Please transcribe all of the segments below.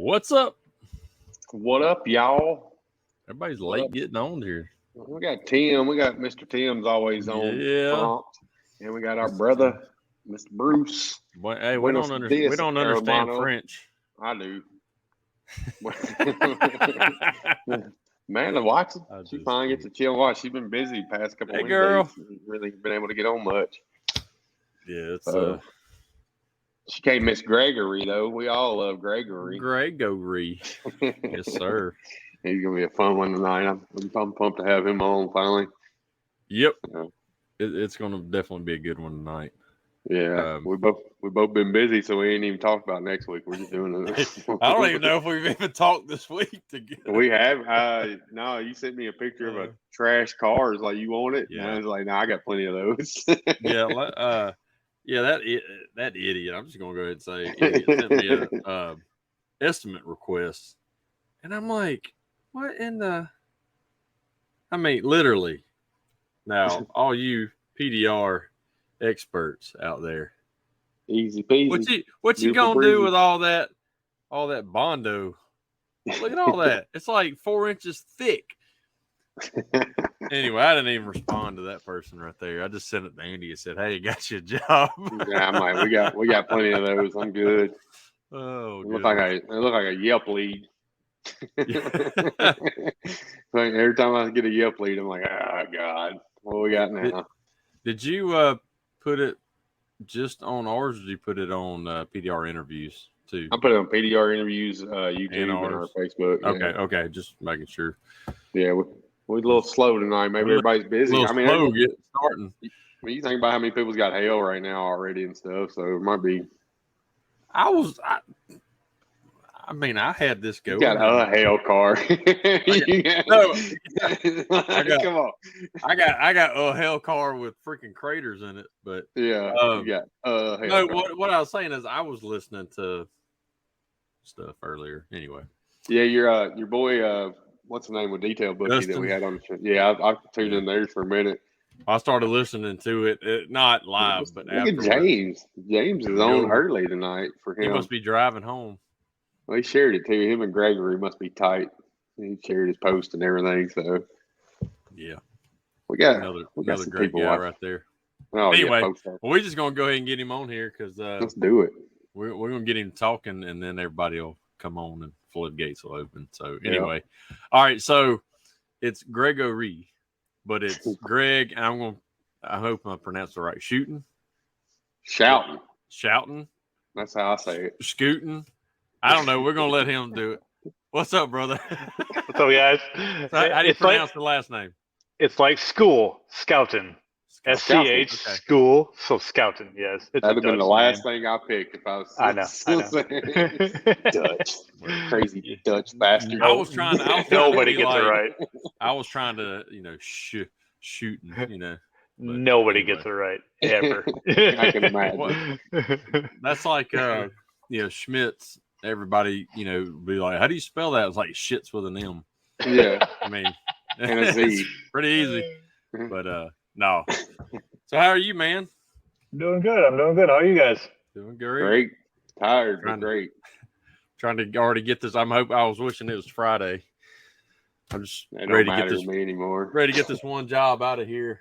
What's up? What up, y'all? Everybody's late getting on here. We got Tim. We got Mr. Tim's always on prompt. And we got our brother, Mr. Bruce. Boy, hey, we don't understand French. I do. Man, watch it. She finally gets to chill and watch. She's been busy the past couple of weeks. Girl. Really been able to get on much. Yeah, it's she can't miss Gray Go Ree, though. We all love Gray Go Ree. Gray Go Ree. Yes, sir. He's gonna be a fun one tonight. I'm pumped to have him on finally. Yep. It's gonna definitely be a good one tonight. Yeah, we both been busy, so we ain't even talked about next week. We're just doing it. I don't even know if we've even talked this week together. We have. No, you sent me a picture of a trash car. It's like, you want it? Yeah. And I was like, no, I got plenty of those. That idiot. I'm just gonna go ahead and say, idiot sent me a estimate request, and I'm like, what in the? I mean, literally. Now, all you PDR experts out there, easy peasy. What you gonna do with all that Bondo? Look at all that. It's like 4 inches thick. Anyway, I didn't even respond to that person right there. I just sent it to Andy and said, "Hey, got you a job." Yeah, I'm like, we got plenty of those. I'm good. Oh, it look like a Yelp lead. Like every time I get a Yelp lead, I'm like, oh God, what we got now? Did you put it just on ours, or did you put it on PDR interviews too? I put it on PDR interviews, YouTube, and our Facebook. Okay, just making sure. Yeah, we're a little slow tonight. Maybe everybody's busy. I mean, slow getting starting. When you think about how many people's got hail right now already and stuff, so it might be. I had this go. You got a hail car. Come on. I got a hail car with freaking craters in it, but yeah, you got hail car. What I was saying is I was listening to stuff earlier. Anyway. Yeah, your boy. What's the name of Detail Bookie that we had on the show? Yeah, I tuned in there for a minute. I started listening to it not live, but look at James. James is on early tonight for him. He must be driving home. Well, he shared it too. Him and Gregory must be tight. He shared his post and everything. So yeah, we got another guy great right there. Oh, anyway, we're just gonna go ahead and get him on here because let's do it. We're gonna get him talking, and then everybody will come on and floodgates will open. So anyway, all right. So it's Gray Go Ree, but it's Greg. And I hope I pronounced it right. Schouten. That's how I say it. Schouten. I don't know. We're gonna let him do it. What's up, brother? What's up, guys? So how do you pronounce the last name? It's like school, Schouten. SCH school, so Schouten. Yes, that'd have been the last thing I picked if I was. I know. Dutch, crazy Dutch bastard. Nobody gets it right. I was trying to, shooting, Nobody gets it right ever. I can imagine. That's like, Schmitz. Everybody, be like, "How do you spell that?" It's like shits with an M. Yeah, I mean, and a Z. It's pretty easy, but no. So, how are you, man? Doing good. I'm doing good. How are you guys? Doing great. Great. Tired, but great. Trying to already get this. I was wishing it was Friday. I'm just ready to get this me anymore. Ready to get this one job out of here,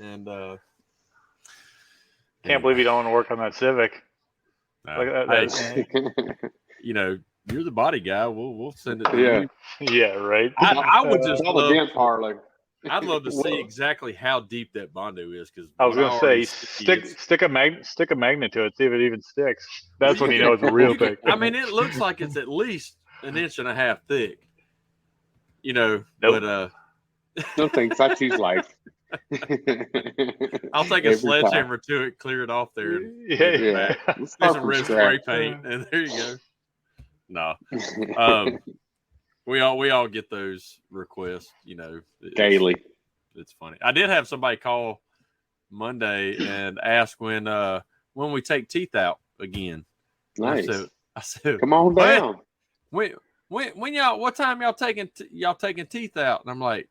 and can't believe you don't want to work on that Civic. You're the body guy. We'll send it to you. Yeah, right. I would just love the dent parlor. I'd love to see exactly how deep that Bondo is, because I was going to say stick a magnet to it, see if it even sticks. That's when you know it's real thick. I mean, it looks like it's at least 1.5 inches thick. Nope. But no thanks. I choose life. I'll take a sledgehammer to it, clear it off there. Yeah. Do some red spray paint, and there you go. No. We all get those requests, daily. It's funny. I did have somebody call Monday and ask when we take teeth out again. Nice. I said, come on down. When what time y'all taking teeth out? And I'm like,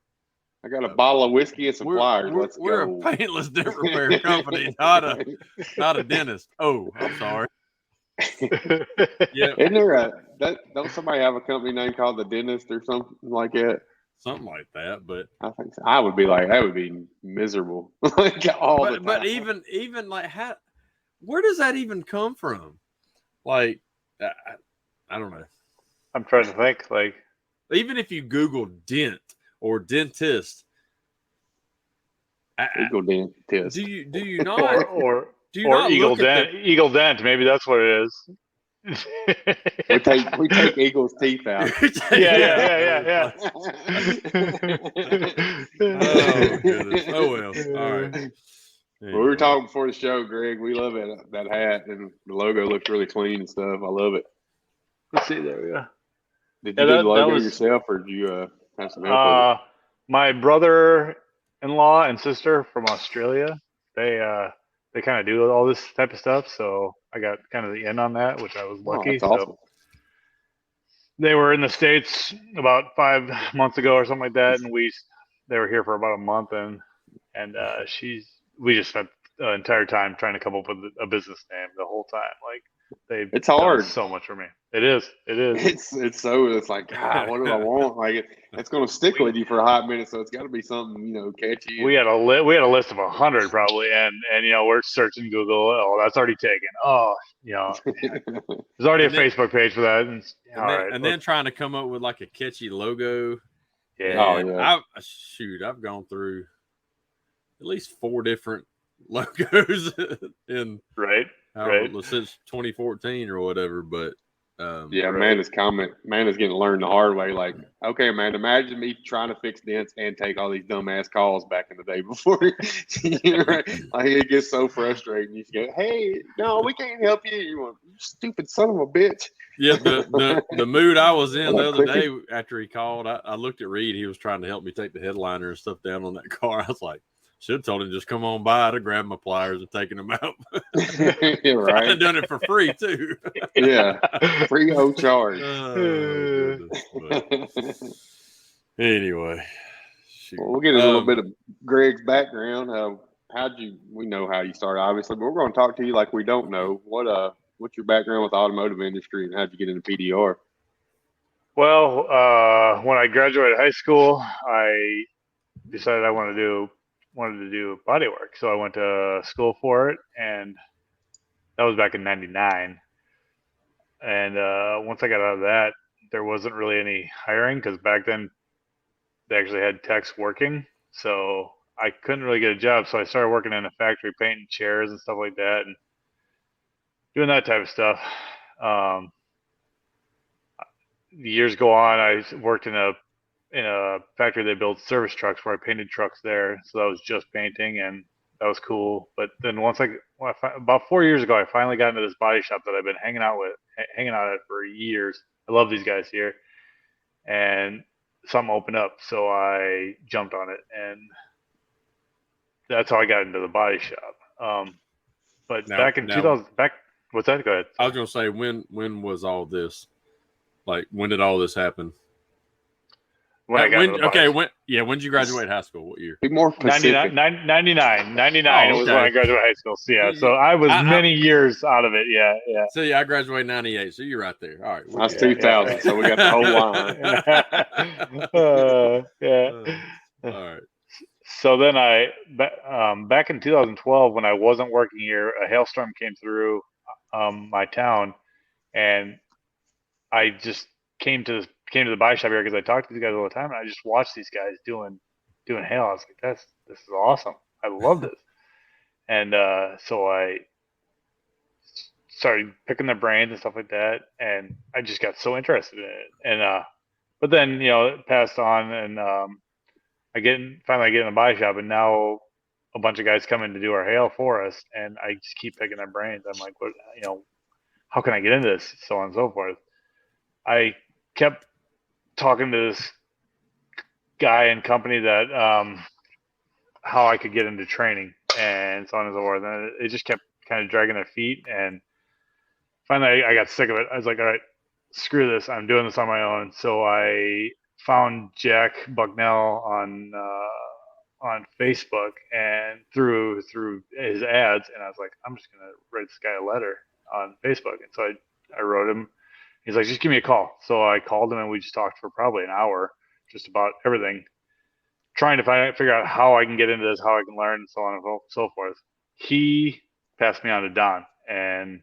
I got a bottle of whiskey and some pliers. Let's we're go. A paintless dent repair company, not a dentist. Oh, I'm sorry. Yeah, Isn't there don't somebody have a company name called The Dentist or something like that? something like that. But I think so. I would be like, that would be miserable, like all the time. but even like where does that even come from? Like, I don't know. I'm trying to think. Like, Even if you Google dent or dentist, Eagle Dentist. do you not or do you not Eagle look at Dent? Eagle Dent. Maybe that's what it is. We take Eagle's teeth out. Yeah. Oh goodness. Oh well. All right. Well, we were talking before the show, Greg. We love that hat, and the logo looks really clean and stuff. I love it. Let's see there. Yeah. Did you do the logo yourself, or did you have some help with it? My brother-in-law and sister from Australia, they kind of do all this type of stuff, so I got kind of the in on that, which I was lucky. That's awesome. So they were in the States about 5 months ago or something like that, and they were here for about a month, and we just spent the entire time trying to come up with a business name the whole time. Like it's hard. Done so much for me. It is. It's like, God, what do I want? Like it's going to stick with you for a hot minute, so it's got to be something catchy. We had a list of 100 probably, and we're searching Google. Oh, that's already taken. Oh, there's already a Facebook page for that. And then trying to come up with like a catchy logo. Yeah. I've gone through at least 4 different logos in since 2014 or whatever. But Amanda's getting learned the hard way. Like, okay, Amanda, imagine me trying to fix dents and take all these dumbass calls back in the day before. Right? Like it gets so frustrating. You go, hey, no, we can't help you. You want, you stupid son of a bitch. Yeah, the mood I was in the other day after he called, I looked at Reed. He was trying to help me take the headliner and stuff down on that car. I was like, should have told him just come on by. I'd have grabbed my pliers and taken them out. Right. I'd have done it for free too. Yeah, free no charge. Anyway, well, we'll get a little bit of Greg's background. We know how you started, obviously, but we're going to talk to you like we don't know. What's your background with the automotive industry, and how'd you get into PDR? Well, when I graduated high school, I decided I wanted to do body work, so I went to school for it, and that was back in '99. And once I got out of that, there wasn't really any hiring because back then they actually had techs working, so I couldn't really get a job. So I started working in a factory painting chairs and stuff like that, and doing that type of stuff. Years go on, I worked in a factory that built service trucks where I painted trucks there. So that was just painting, and that was cool. But then about 4 years ago, I finally got into this body shop that I've been hanging out at for years. I love these guys here, and something opened up, so I jumped on it, and that's how I got into the body shop. But back in 2000, what's that? Go ahead. I was gonna say, when was all this? Like, when did all this happen? When did you graduate high school? What year? Be more specific. 99 was when I graduated high school. So yeah, so I was many years out of it. Yeah. So yeah, I graduated 98. So you're right there. All right. That's 2000. So we got the whole line. All right. So then back in 2012, when I wasn't working here, a hailstorm came through my town, and I just came to the body shop here because I talked to these guys all the time, and I just watched these guys doing hail. I was like, this is awesome. I love this. And so I started picking their brains and stuff like that, and I just got so interested in it. And but then it passed on, and finally I get in the body shop, and now a bunch of guys come in to do our hail for us, and I just keep picking their brains. I'm like, what, how can I get into this? So on and so forth. I kept talking to this guy and company that how I could get into training and so on and so forth. And it just kept kind of dragging their feet. And finally, I got sick of it. I was like, all right, screw this. I'm doing this on my own. So I found Jack Bucknell on Facebook and through his ads, and I was like, I'm just gonna write this guy a letter. on Facebook. And so I wrote him. He's like, just give me a call. So I called him and we just talked for probably an hour, just about everything, trying to figure out how I can get into this, how I can learn, and so on and so forth. He passed me on to Don, and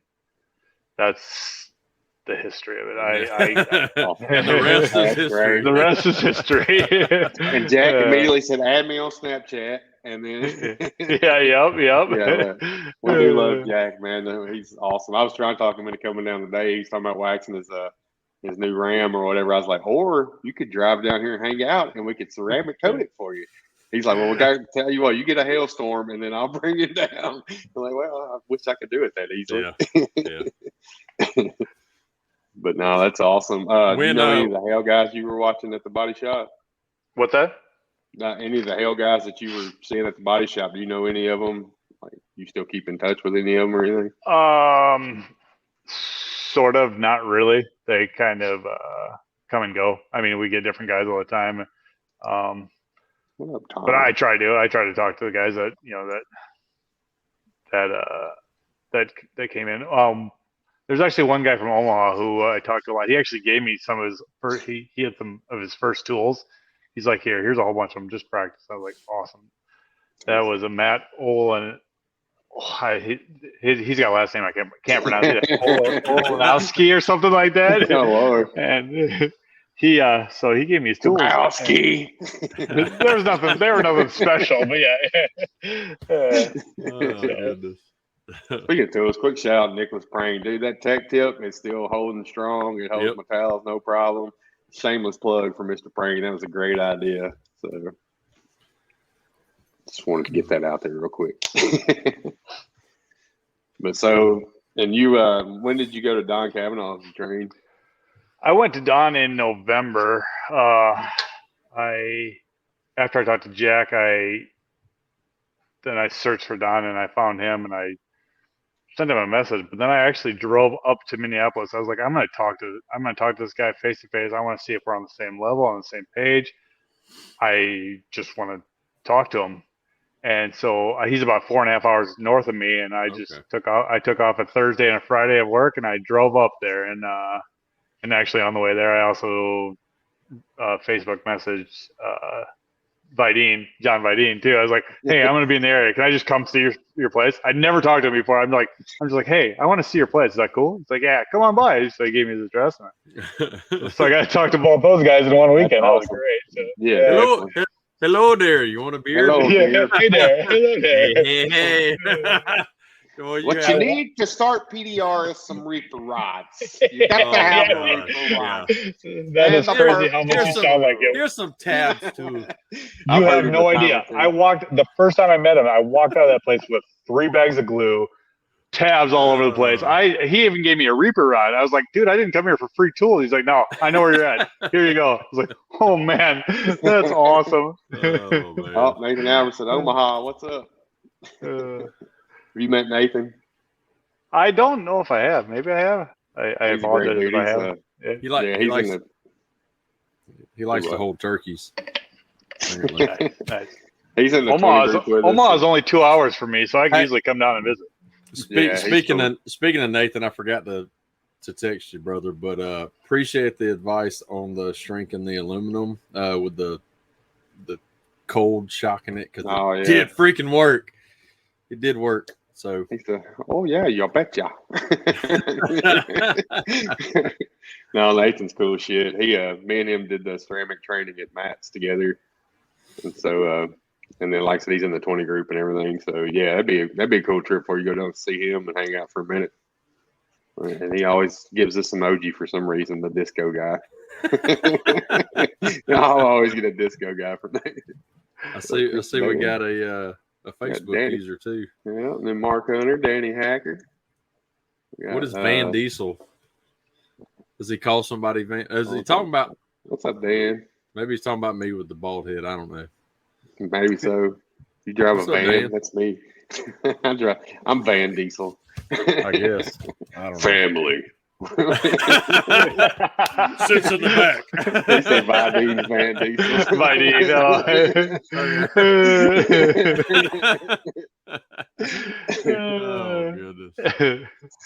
that's the history of it. And the rest is history. The rest is history. And Jack immediately said, "Add me on Snapchat." And then Yep. Yeah, we do love Jack, man. He's awesome. I was trying to talk him into coming down today. He's talking about waxing his new Ram or whatever. I was like, or you could drive down here and hang out, and we could ceramic coat it for you. He's like, well, we got to tell you what, you get a hailstorm, and then I'll bring it down. I'm like, well, I wish I could do it that easily. Yeah. But no, that's awesome. Do you know any of the hail guys you were watching at the body shop? What's that? Any of the hail guys that you were seeing at the body shop, do you know any of them? Like, you still keep in touch with any of them or anything? Sort of, not really. They kind of come and go. I mean, we get different guys all the time. What up, Tom? But I try to talk to the guys that that came in. There's actually one guy from Omaha who I talked to a lot. He actually gave me some of his first. He had some of his first tools. He's like, here's a whole bunch of them. Just practice. I was like, awesome. That was a Matt Olin. He's got a last name I can't pronounce it. Olanowski or something like that. Oh Lord! And he so he gave me his tools. Olanowski. There were nothing special, but yeah. Goodness. Speaking of tools, quick shout out Nicholas Prang. Dude, that tech tip is still holding strong. It holds my towels, no problem. Shameless plug for Mr. Prang. That was a great idea. So just wanted to get that out there real quick. But so, and you, when did you go to Don Kavanaugh's and train? I went to Don in November. After I talked to Jack, then I searched for Don and I found him and I sent him a message. But then I actually drove up to Minneapolis. I was like, I'm gonna talk to this guy face to face. I want to see if we're on the same level, on the same page. I just want to talk to him. And so he's about 4.5 hours north of me, and I just took off. I took off a Thursday and a Friday of work, and I drove up there. And actually on the way there, I also Facebook messaged John Vidine too. I was like, hey, I'm going to be in the area. Can I just come see your place? I'd never talked to him before. I'm just like, hey, I want to see your place. Is that cool? He's like, yeah, come on by. So he gave me his address. So I got to talk to both those guys in one weekend. That was great. So, yeah. Hello there. You want a beer? Hello, yeah, hey there. Hello there. Hey. Well, what you need to start PDR is some reefer rods. You got to have a reefer rod. That is crazy how much you sound like him. Here's some tabs too. You have no idea. The first time I met him, I walked out of that place with 3 bags of glue, tabs all over the place. He even gave me a reaper rod. I was like, dude, I didn't come here for free tools. He's like, no, I know where you're at. Here you go. I was like, oh man, that's awesome. Nathan Alverson, Omaha, what's up? Have you met Nathan? I don't know if I have. Maybe I have. I apologize if I have. He likes to hold turkeys. Nice. He's in the Omaha is only 2 hours from me, so I can easily come down and visit. Speaking of Nathan, I forgot to text you, brother, but appreciate the advice on the shrinking the aluminum with the cold shocking it because it did freaking work. It did work. So he said, "Oh yeah, you betcha." No, Nathan's cool shit. He, me and him did the ceramic training at Matt's together, and so, and then like I said, he's in the 20 group and everything. So yeah, that'd be a cool trip for you to go down and see him and hang out for a minute. And he always gives us emoji for some reason. The disco guy. I'll always get a disco guy from Nathan. I see. We got a Facebook user too. Yeah, and then Mark Hunter, Danny Hacker. What is Van Diesel? Does he call somebody Van? Is he talking about? What's up, Dan? Maybe he's talking about me with the bald head. I don't know. Maybe so. You drive a van? Dan? That's me. I'm Van Diesel. I guess. I don't know. Family. Sits in the back. He said Vidine, Van Diesel. Oh goodness.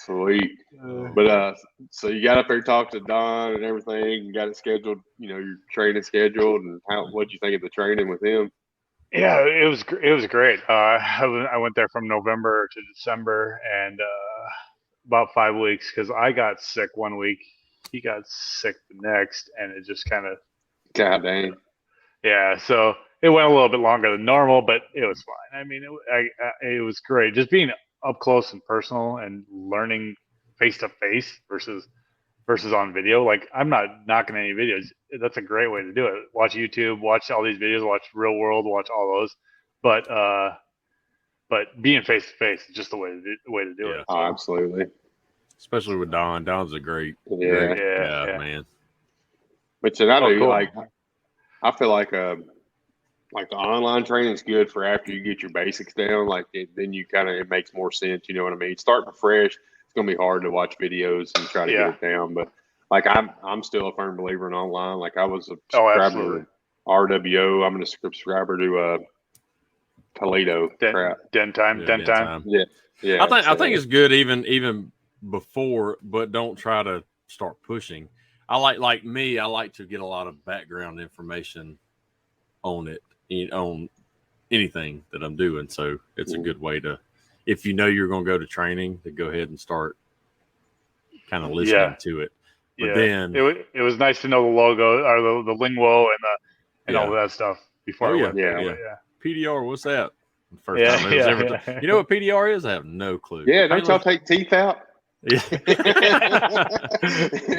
Sweet. But so you got up there, talked to Don and everything, and got it scheduled. Your training scheduled, and what'd you think of the training with him? Yeah, it was great. I went there from November to December, and about 5 weeks because I got sick one week, he got sick the next, and it just kind of. God dang. Yeah, so it went a little bit longer than normal, but it was fine. I mean, it was great just being up close and personal and learning face to face versus on video. Like, I'm not knocking any videos. That's a great way to do it. Watch YouTube, watch all these videos, watch Real World, watch all those. But being face to face is just the way to do it. Oh, absolutely. Especially with Don. Don's a great, Yeah. man. But I do cool. I feel like the online training is good for after you get your basics down. Like then you it makes more sense. You know what I mean? Starting fresh, it's gonna be hard to watch videos and try to get it down. But like I'm still a firm believer in online. Like I was a subscriber to RWO. I'm a subscriber to Toledo. Den time. Yeah. I think it's good even before, but don't try to start pushing. I like to get a lot of background information on it, on anything that I'm doing. So it's a good way to, if you know you're going to go to training, to go ahead and start kind of listening to it. But then it was nice to know the logo or the lingo and all of that stuff before. PDR, what's that? First time it was ever. You know what PDR is? I have no clue. Yeah, don't y'all take teeth out? Yeah.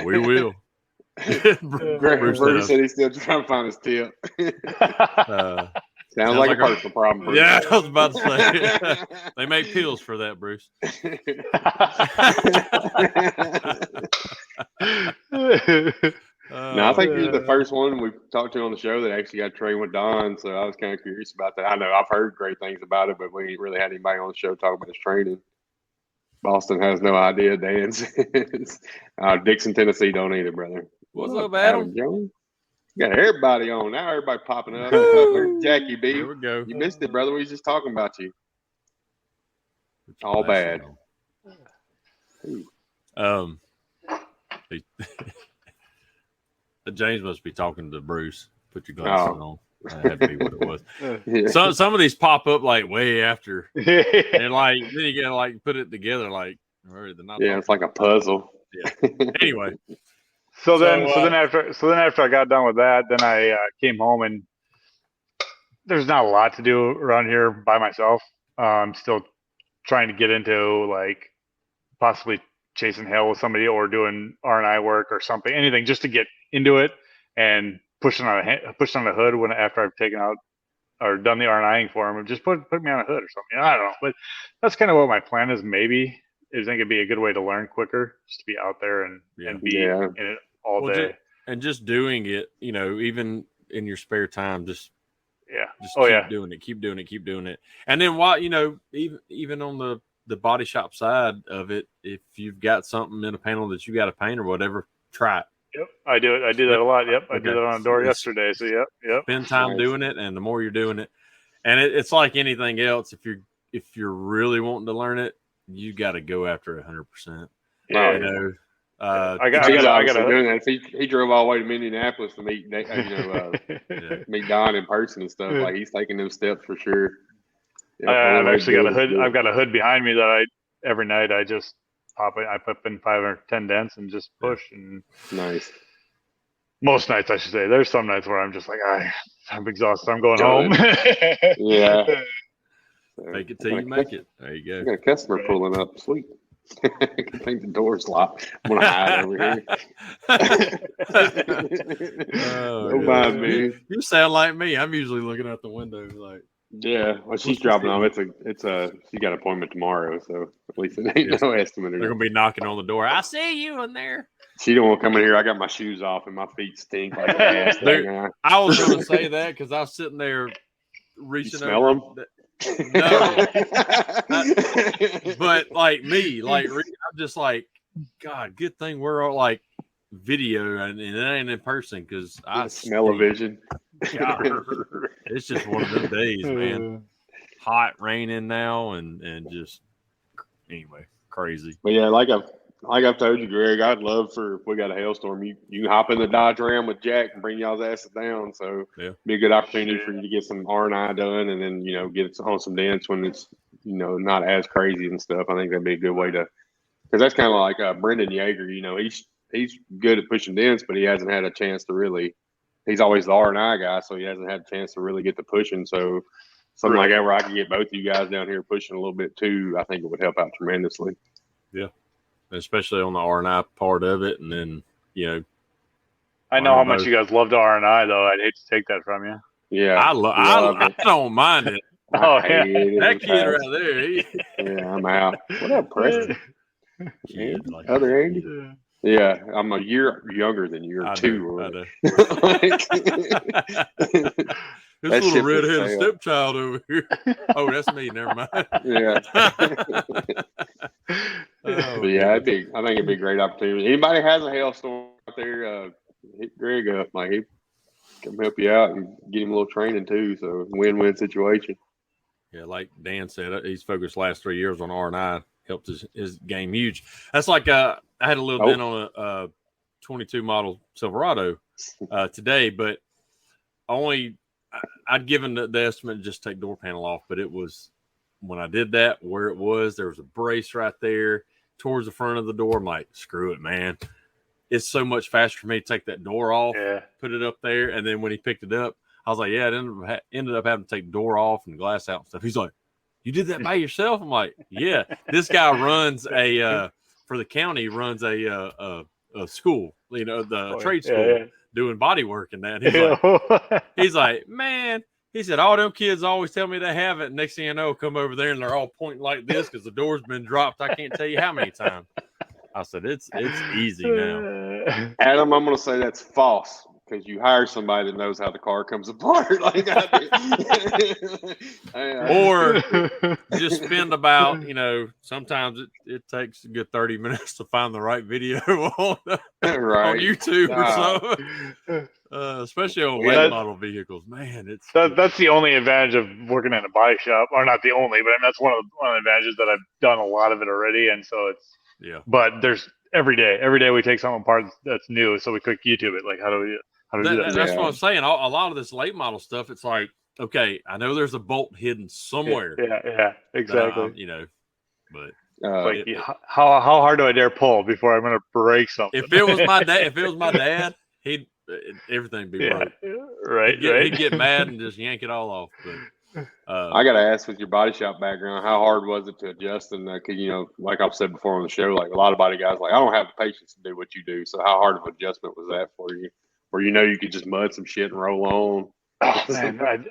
We will. Bruce said he's still trying to find his tip. Sounds like a personal problem, Bruce. Yeah, I was about to say. They make pills for that, Bruce. No, I think you're the first one we've talked to on the show that actually got trained with Don, so I was kind of curious about that. I know I've heard great things about it, but we ain't really had anybody on the show talk about his training. Boston has no idea, Dan says. Dixon, Tennessee don't either, brother. What's up, Adam? Jones? Got everybody on. Now everybody popping up. There's Jackie B. There we go. You missed it, brother. We was just talking about you. All bad. James must be talking to Bruce. Put your glasses on. That had to be what it was. So some of these pop up like way after, and like then you gotta like put it together like. It's like a puzzle. Yeah. Anyway. So then after I got done with that, then I came home, and there's not a lot to do around here by myself. I'm still trying to get into like possibly chasing hail with somebody or doing R&I work or something, anything just to get into it and pushing on the hood after I've taken out or done the R&Ing for them, and just put me on a hood or something. I don't know, but that's kind of what my plan is. Maybe I think it'd be a good way to learn quicker, just to be out there and be in it all day. Just doing it, even in your spare time, just keep doing it. And then while, even on the body shop side of it, if you've got something in a panel that you got to paint or whatever, try it. Yep, I do it. I do that a lot. Yep, I did it on a door yesterday. So yep. Spend time doing it, and the more you're doing it, and it's like anything else. If you're really wanting to learn it, you got to go after it 100%. Yeah, I got doing that. He drove all the way to Indianapolis to meet meet Don in person and stuff. Like he's taking those steps for sure. I've actually got a hood. I've got a hood behind me that every night I just pop it. I put in 5 or 10 dents and just push. And nice. Most nights, I should say. There's some nights where I'm just like, I'm exhausted. I'm going home. Yeah. Make it till you make it. There you go. I got a customer pulling up. Sweet. I think the door's locked. I'm gonna hide over here. Don't mind me. You sound like me. I'm usually looking out the window like. Yeah, well, she's dropping off. She got an appointment tomorrow, so at least it ain't no estimate. They're gonna be knocking on the door. I see you in there. She don't want to come in here. I got my shoes off and my feet stink like ass. I was gonna say that because I was sitting there reaching over. Smell them? No, but like me, like I'm just like, God, good thing we're all like video and it ain't in person because I smell of vision. God, it's just one of those days, man. Hot, raining now, and just anyway, crazy. But yeah, like I've told you, Greg, I'd love for if we got a hailstorm, you can hop in the Dodge Ram with Jack and bring y'all's asses down. So be a good opportunity for you to get some R&I done, and then get on some dents when it's not as crazy and stuff. I think that'd be a good way to, because that's kind of like Brendan Yeager. He's good at pushing dents, but he hasn't had a chance to really. He's always the R&I guy, so he hasn't had a chance to really get the pushing. So something like that where I can get both of you guys down here pushing a little bit too, I think it would help out tremendously. Yeah, especially on the R&I part of it, and then I know how much you guys love the R&I, though. I'd hate to take that from you. Yeah, I don't mind it. Oh yeah, that kid right there. I'm out. What up, Preston? Other Andy? Yeah, I'm a year younger than you, or two. I know. This little redheaded stepchild over here. Oh, that's me. Never mind. Yeah. But yeah, I think it'd be a great opportunity. Anybody has a hailstorm out there, hit Greg up. Like, he can help you out and get him a little training too. So win-win situation. Yeah, like Dan said, he's focused last 3 years on R&I. Helped his game huge. That's like I had a little dent on a 22 model Silverado today, but I'd given the estimate to just take door panel off, but it was when I did that where it was, there was a brace right there towards the front of the door. I'm like, screw it, man. It's so much faster for me to take that door off, put it up there, and then when he picked it up, I was like, yeah, it ended up having to take the door off and the glass out and stuff. He's like, you did that by yourself? I'm like, yeah. This guy runs for the county, runs a school, the trade school, doing body work and that. He's like, man, he said, all them kids always tell me they have it. Next thing you know, come over there and they're all pointing like this because the door's been dropped. I can't tell you how many times. I said, it's easy now. Adam, I'm going to say that's false. Because you hire somebody that knows how the car comes apart, like I do. Or just spend about, sometimes it takes a good 30 minutes to find the right video on YouTube or so. Especially on late model vehicles, man. That's the only advantage of working in a body shop, or not the only, but that's one of the advantages that I've done a lot of it already, and so it's But there's every day we take something apart that's new, so we quick YouTube it. Like, how do we do that? That's what I'm saying. A lot of this late model stuff, it's like, okay, I know there's a bolt hidden somewhere. Yeah, exactly. But how hard do I dare pull before I'm going to break something? If it was my dad, everything be broke. Right. He'd get mad and just yank it all off. But I got to ask, with your body shop background, how hard was it to adjust? And like I've said before on the show, like a lot of body guys, like I don't have the patience to do what you do. So how hard of an adjustment was that for you? Where you could just mud some shit and roll on. Oh man,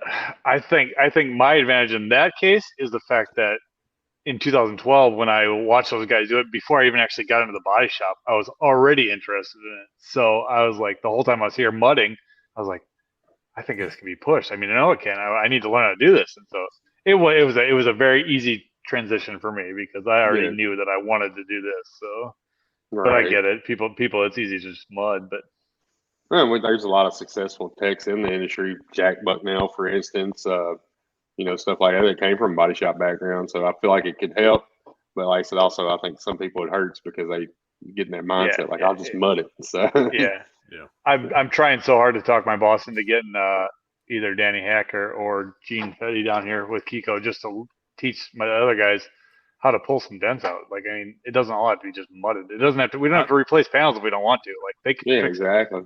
I think my advantage in that case is the fact that in 2012, when I watched those guys do it, before I even actually got into the body shop, I was already interested in it. So I was like, the whole time I was here mudding, I was like, I think this can be pushed. I mean, I know it can. I need to learn how to do this. And so it was a very easy transition for me because I already knew that I wanted to do this. So, but I get it. People, it's easy to just mud, but. Well, there's a lot of successful techs in the industry. Jack Bucknell, for instance, stuff like that came from a body shop background. So I feel like it could help. But like I said, also, I think some people it hurts because they get in that mindset, I'll just mud it. So yeah. I'm trying so hard to talk my boss into getting either Danny Hacker or Gene Fetty down here with Kiko just to teach my other guys how to pull some dents out. Like, I mean, it doesn't all have to be just mudded. It doesn't have to. We don't have to replace panels if we don't want to. Like, they can. Yeah, exactly.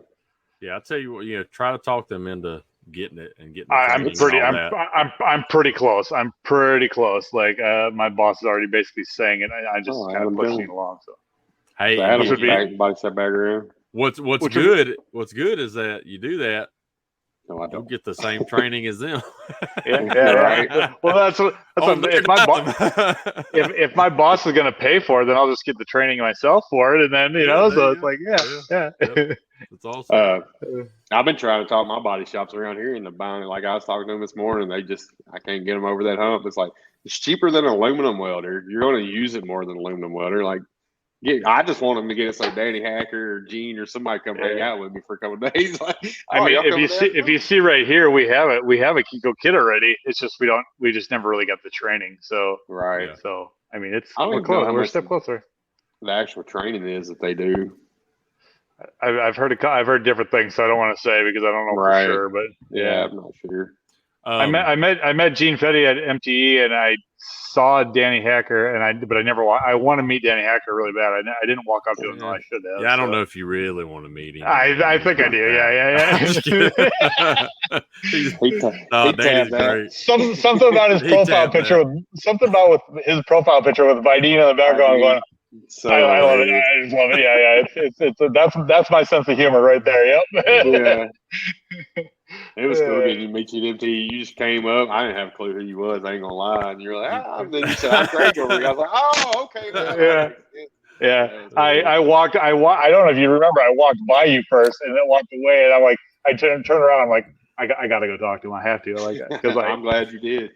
Yeah, I'll tell you what. Try to talk them into getting it and getting. I'm pretty close. I'm pretty close. Like, my boss is already basically saying it. I just kind of pushing it along. So, hey, so Adam should be body shop background. What's good? What's good is that you do that. No, I don't get the same training as them. Right. Well, that's what if my boss is going to pay for it, then I'll just get the training myself for it, and then so it's like Yep. That's awesome. I've been trying to talk my body shops around here into buying it. Like I was talking to them this morning, I can't get them over that hump. It's like it's cheaper than an aluminum welder. You're going to use it more than an aluminum welder. Like. I just want them to get us like Danny Hacker or Gene or somebody come hang out with me for a couple of days. Like, if you see right here, we have a Kiko kit already. It's just we just never really got the training. So right. So I mean, it's I don't we're even know close. how We're a much step closer. the actual training is that they do. I've heard different things, so I don't want to say because I don't know for Right. sure. But Yeah, I'm not sure. I met Gene Fetty at MTE, and I saw Danny Hacker, but I never. I want to meet Danny Hacker really bad. I didn't walk up to him, though I should have. Yeah, I don't know if you really want to meet him. I think I do. Yeah. Danny's great. Something about his profile picture. Something about with his profile picture with Vidine in the background going. So I love it. I just love it. Yeah. That's my sense of humor right there. Yep. Yeah. It was cool getting to meet you at MT. You just came up. I didn't have a clue who you was. I ain't gonna lie. And you're like, and then you said, "I'm Gray Go Ree." I was like, "Oh, okay." Man. Yeah. I walked. I don't know if you remember. I walked by you first, and then walked away. And I'm like, I turned around. I'm like, I got to go talk to him. I have to. Like, because I'm glad you did.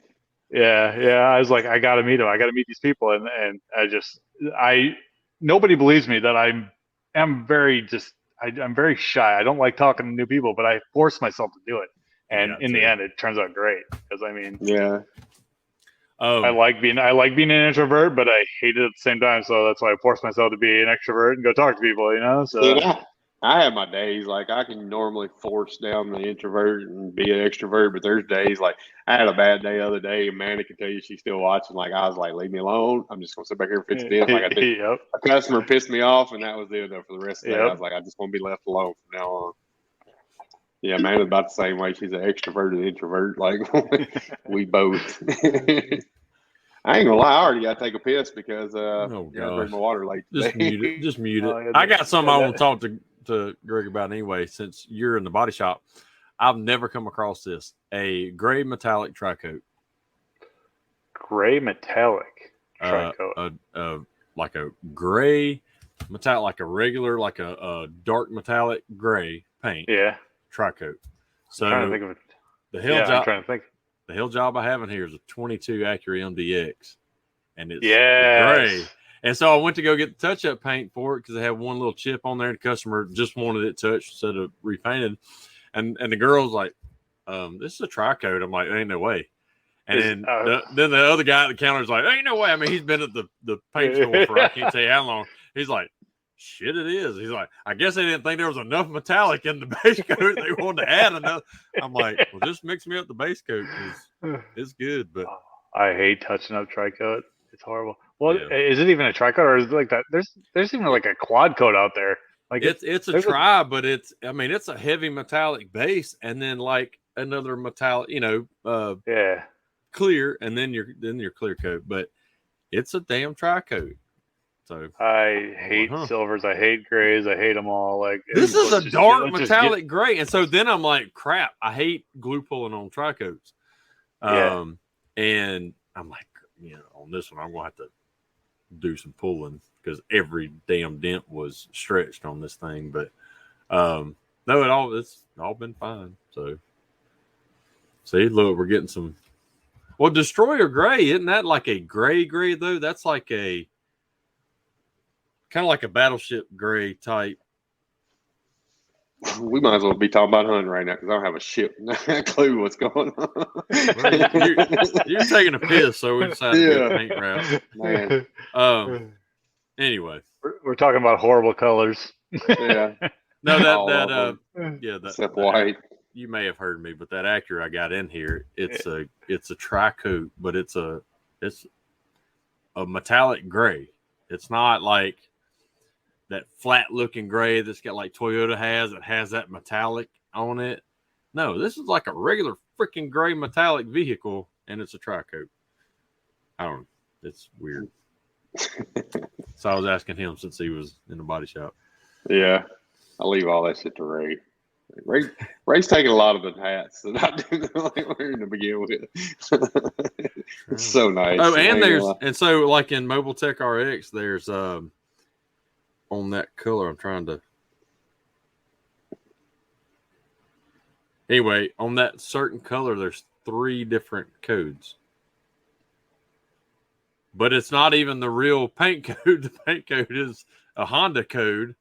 Yeah. I was like, I got to meet him. I got to meet these people, and nobody believes me that I'm very shy. I don't like talking to new people, but I force myself to do it. And in the end, it turns out great. Because I mean, yeah, I like being an introvert, but I hate it at the same time. So that's why I force myself to be an extrovert and go talk to people. So yeah, I have my days. Like I can normally force down the introvert and be an extrovert, but there's days like I had a bad day the other day, and Manny can tell you she's still watching. Like I was like, leave me alone. I'm just gonna sit back here and fix this. Like I did. Yep. A customer pissed me off, and that was it. Though for the rest of the day, I was like, I just want to be left alone from now on. Yeah, man, it's about the same way. She's an extroverted introvert. Like we both. I ain't gonna lie. I already got to take a piss because I drink my water late. Just mute it. I got something I want to talk to Greg about anyway. Since you're in the body shop, I've never come across this: a gray metallic tri-coat. Gray metallic tri-coat. Like a gray metallic, like a regular, like a dark metallic gray paint. Yeah. Tri-coat. So I'm trying to think of it. I'm trying to think. The hill job I have in here is a 22 Acura MDX, and it's gray. And so I went to go get the touch-up paint for it because they had one little chip on there, and the customer just wanted it touched instead of repainted. And the girl's like, "This is a tri-coat." I'm like, "Ain't no way." And then the other guy at the counter is like, "Ain't no way." I mean, he's been at the paint store for I can't tell you how long. He's like, "Shit, it is." He's like, "I guess they didn't think there was enough metallic in the base coat. They wanted to add another." I'm like, "Well, just mix me up the base coat because it's good." But I hate touching up tri-coat. It's horrible. Well, is it even a tri-coat or is it like that? There's even like a quad coat out there. Like it's a tri, but it's a heavy metallic base and then like another metallic, clear, and then your clear coat. But it's a damn tri-coat. So I hate silvers. I hate grays. I hate them all. Like this is a dark metallic gray, and so then I'm like, crap. I hate glue pulling on tri-coats. And I'm like, on this one, I'm gonna have to do some pulling because every damn dent was stretched on this thing. But no, it's all been fine. So see, look, we're getting some. Well, Destroyer Gray, isn't that like a gray though? That's like a kind of like a battleship gray type. We might as well be talking about hunting right now because I don't have a shit clue what's going on. Well, you're taking a piss, so we decided to go paint route. Man. Anyway, we're talking about horrible colors. Yeah. No, except white. You may have heard me, but that Acura I got in here, it's a tri-coat, but it's a metallic gray. It's not like that flat looking gray that's got like Toyota has that has that metallic on it. No, this is like a regular freaking gray metallic vehicle, and it's a tri-coat. I don't know. It's weird. So I was asking him since he was in the body shop. Yeah, I'll leave all that shit to Ray. Ray's taking a lot of the hats that I didn't like wearing to begin with. It's so nice. Oh, and so like in Mobile Tech RX, there's on that color, I'm trying to. Anyway, on that certain color, there's 3 different codes. But it's not even the real paint code. The paint code is a Honda code,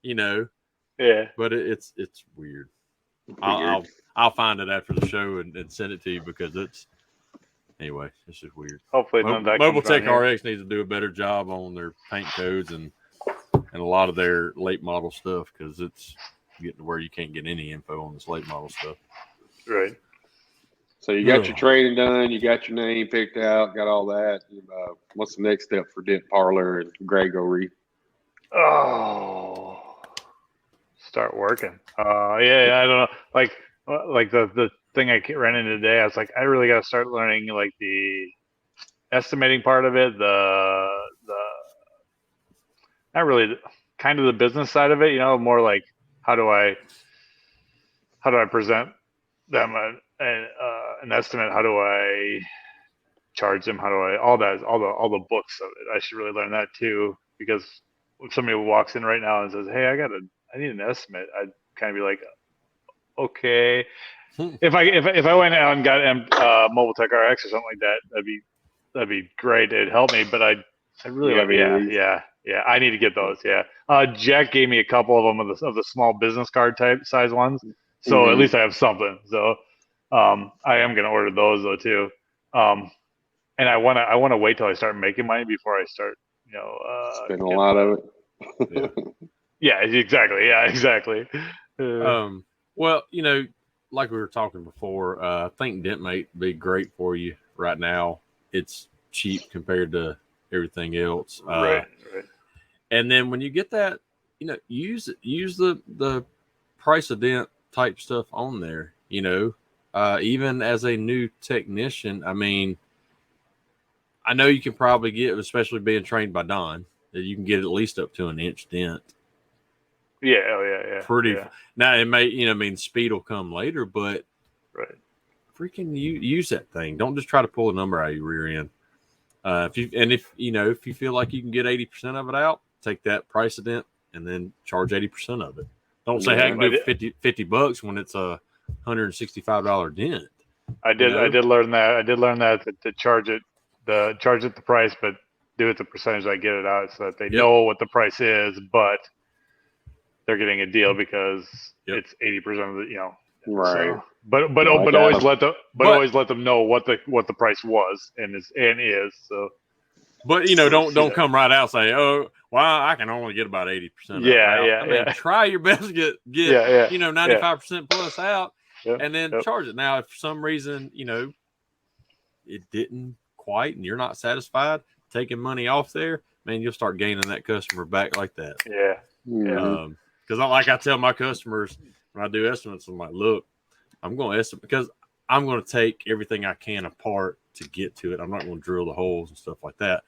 Yeah. But it's weird. I'll find it after the show and send it to you because Anyway, it's just weird. Hopefully, none of that Mobile comes on Tech here. RX needs to do a better job on their paint codes and a lot of their late model stuff because it's getting to where you can't get any info on this late model stuff. Right. So you got your training done, you got your name picked out, got all that. What's the next step for Dent Parlor and Gray Go Ree? Oh, start working. Yeah, I don't know. Like the thing I ran into today, I was like, I really got to start learning like the estimating part of it, the not really kind of the business side of it, more like how do I present them an estimate? How do I charge them? How do I all the books of it? I should really learn that too, because if somebody walks in right now and says, "Hey, I need an estimate," I'd kind of be like, "Okay." If I went out and got Mobile Tech RX or something like that, that'd be great. It'd help me, but I really I need to get those. Yeah, Jack gave me a couple of them of the small business card type size ones, so at least I have something. So I am gonna order those though too, and I wanna wait till I start making money before I start spend a lot of it. Yeah, exactly. Yeah, exactly. Well, like we were talking before, I think DentMate would be great for you right now. It's cheap compared to everything else. Right. And then when you get that, use the price of dent type stuff on there. Even as a new technician, I mean, I know you can probably get, especially being trained by Don, that you can get at least up to an inch dent. Yeah. Oh yeah. Pretty. Yeah. Now it may, speed will come later, but right. Freaking use that thing. Don't just try to pull a number out of your rear end. If you feel like you can get 80% of it out, take that price of dent and then charge 80% of it. Don't say, hey, I can do $50 when it's a $165 dent. I did learn that. I did learn that to charge it the price, but do it the percentage I get it out so that they know what the price is, but they're getting a deal because it's 80% of the right. So, but always let them know what the price was and is so. But don't come right out and say, oh, well, I can only get about 80% of it out. I mean, try your best to get 95% plus out, and then charge it. Now, if for some reason it didn't quite, and you're not satisfied, taking money off there, man, you'll start gaining that customer back like that. Yeah. Because I tell my customers when I do estimates, I'm like, look, I'm going to estimate because I'm going to take everything I can apart to get to it. I'm not going to drill the holes and stuff like that.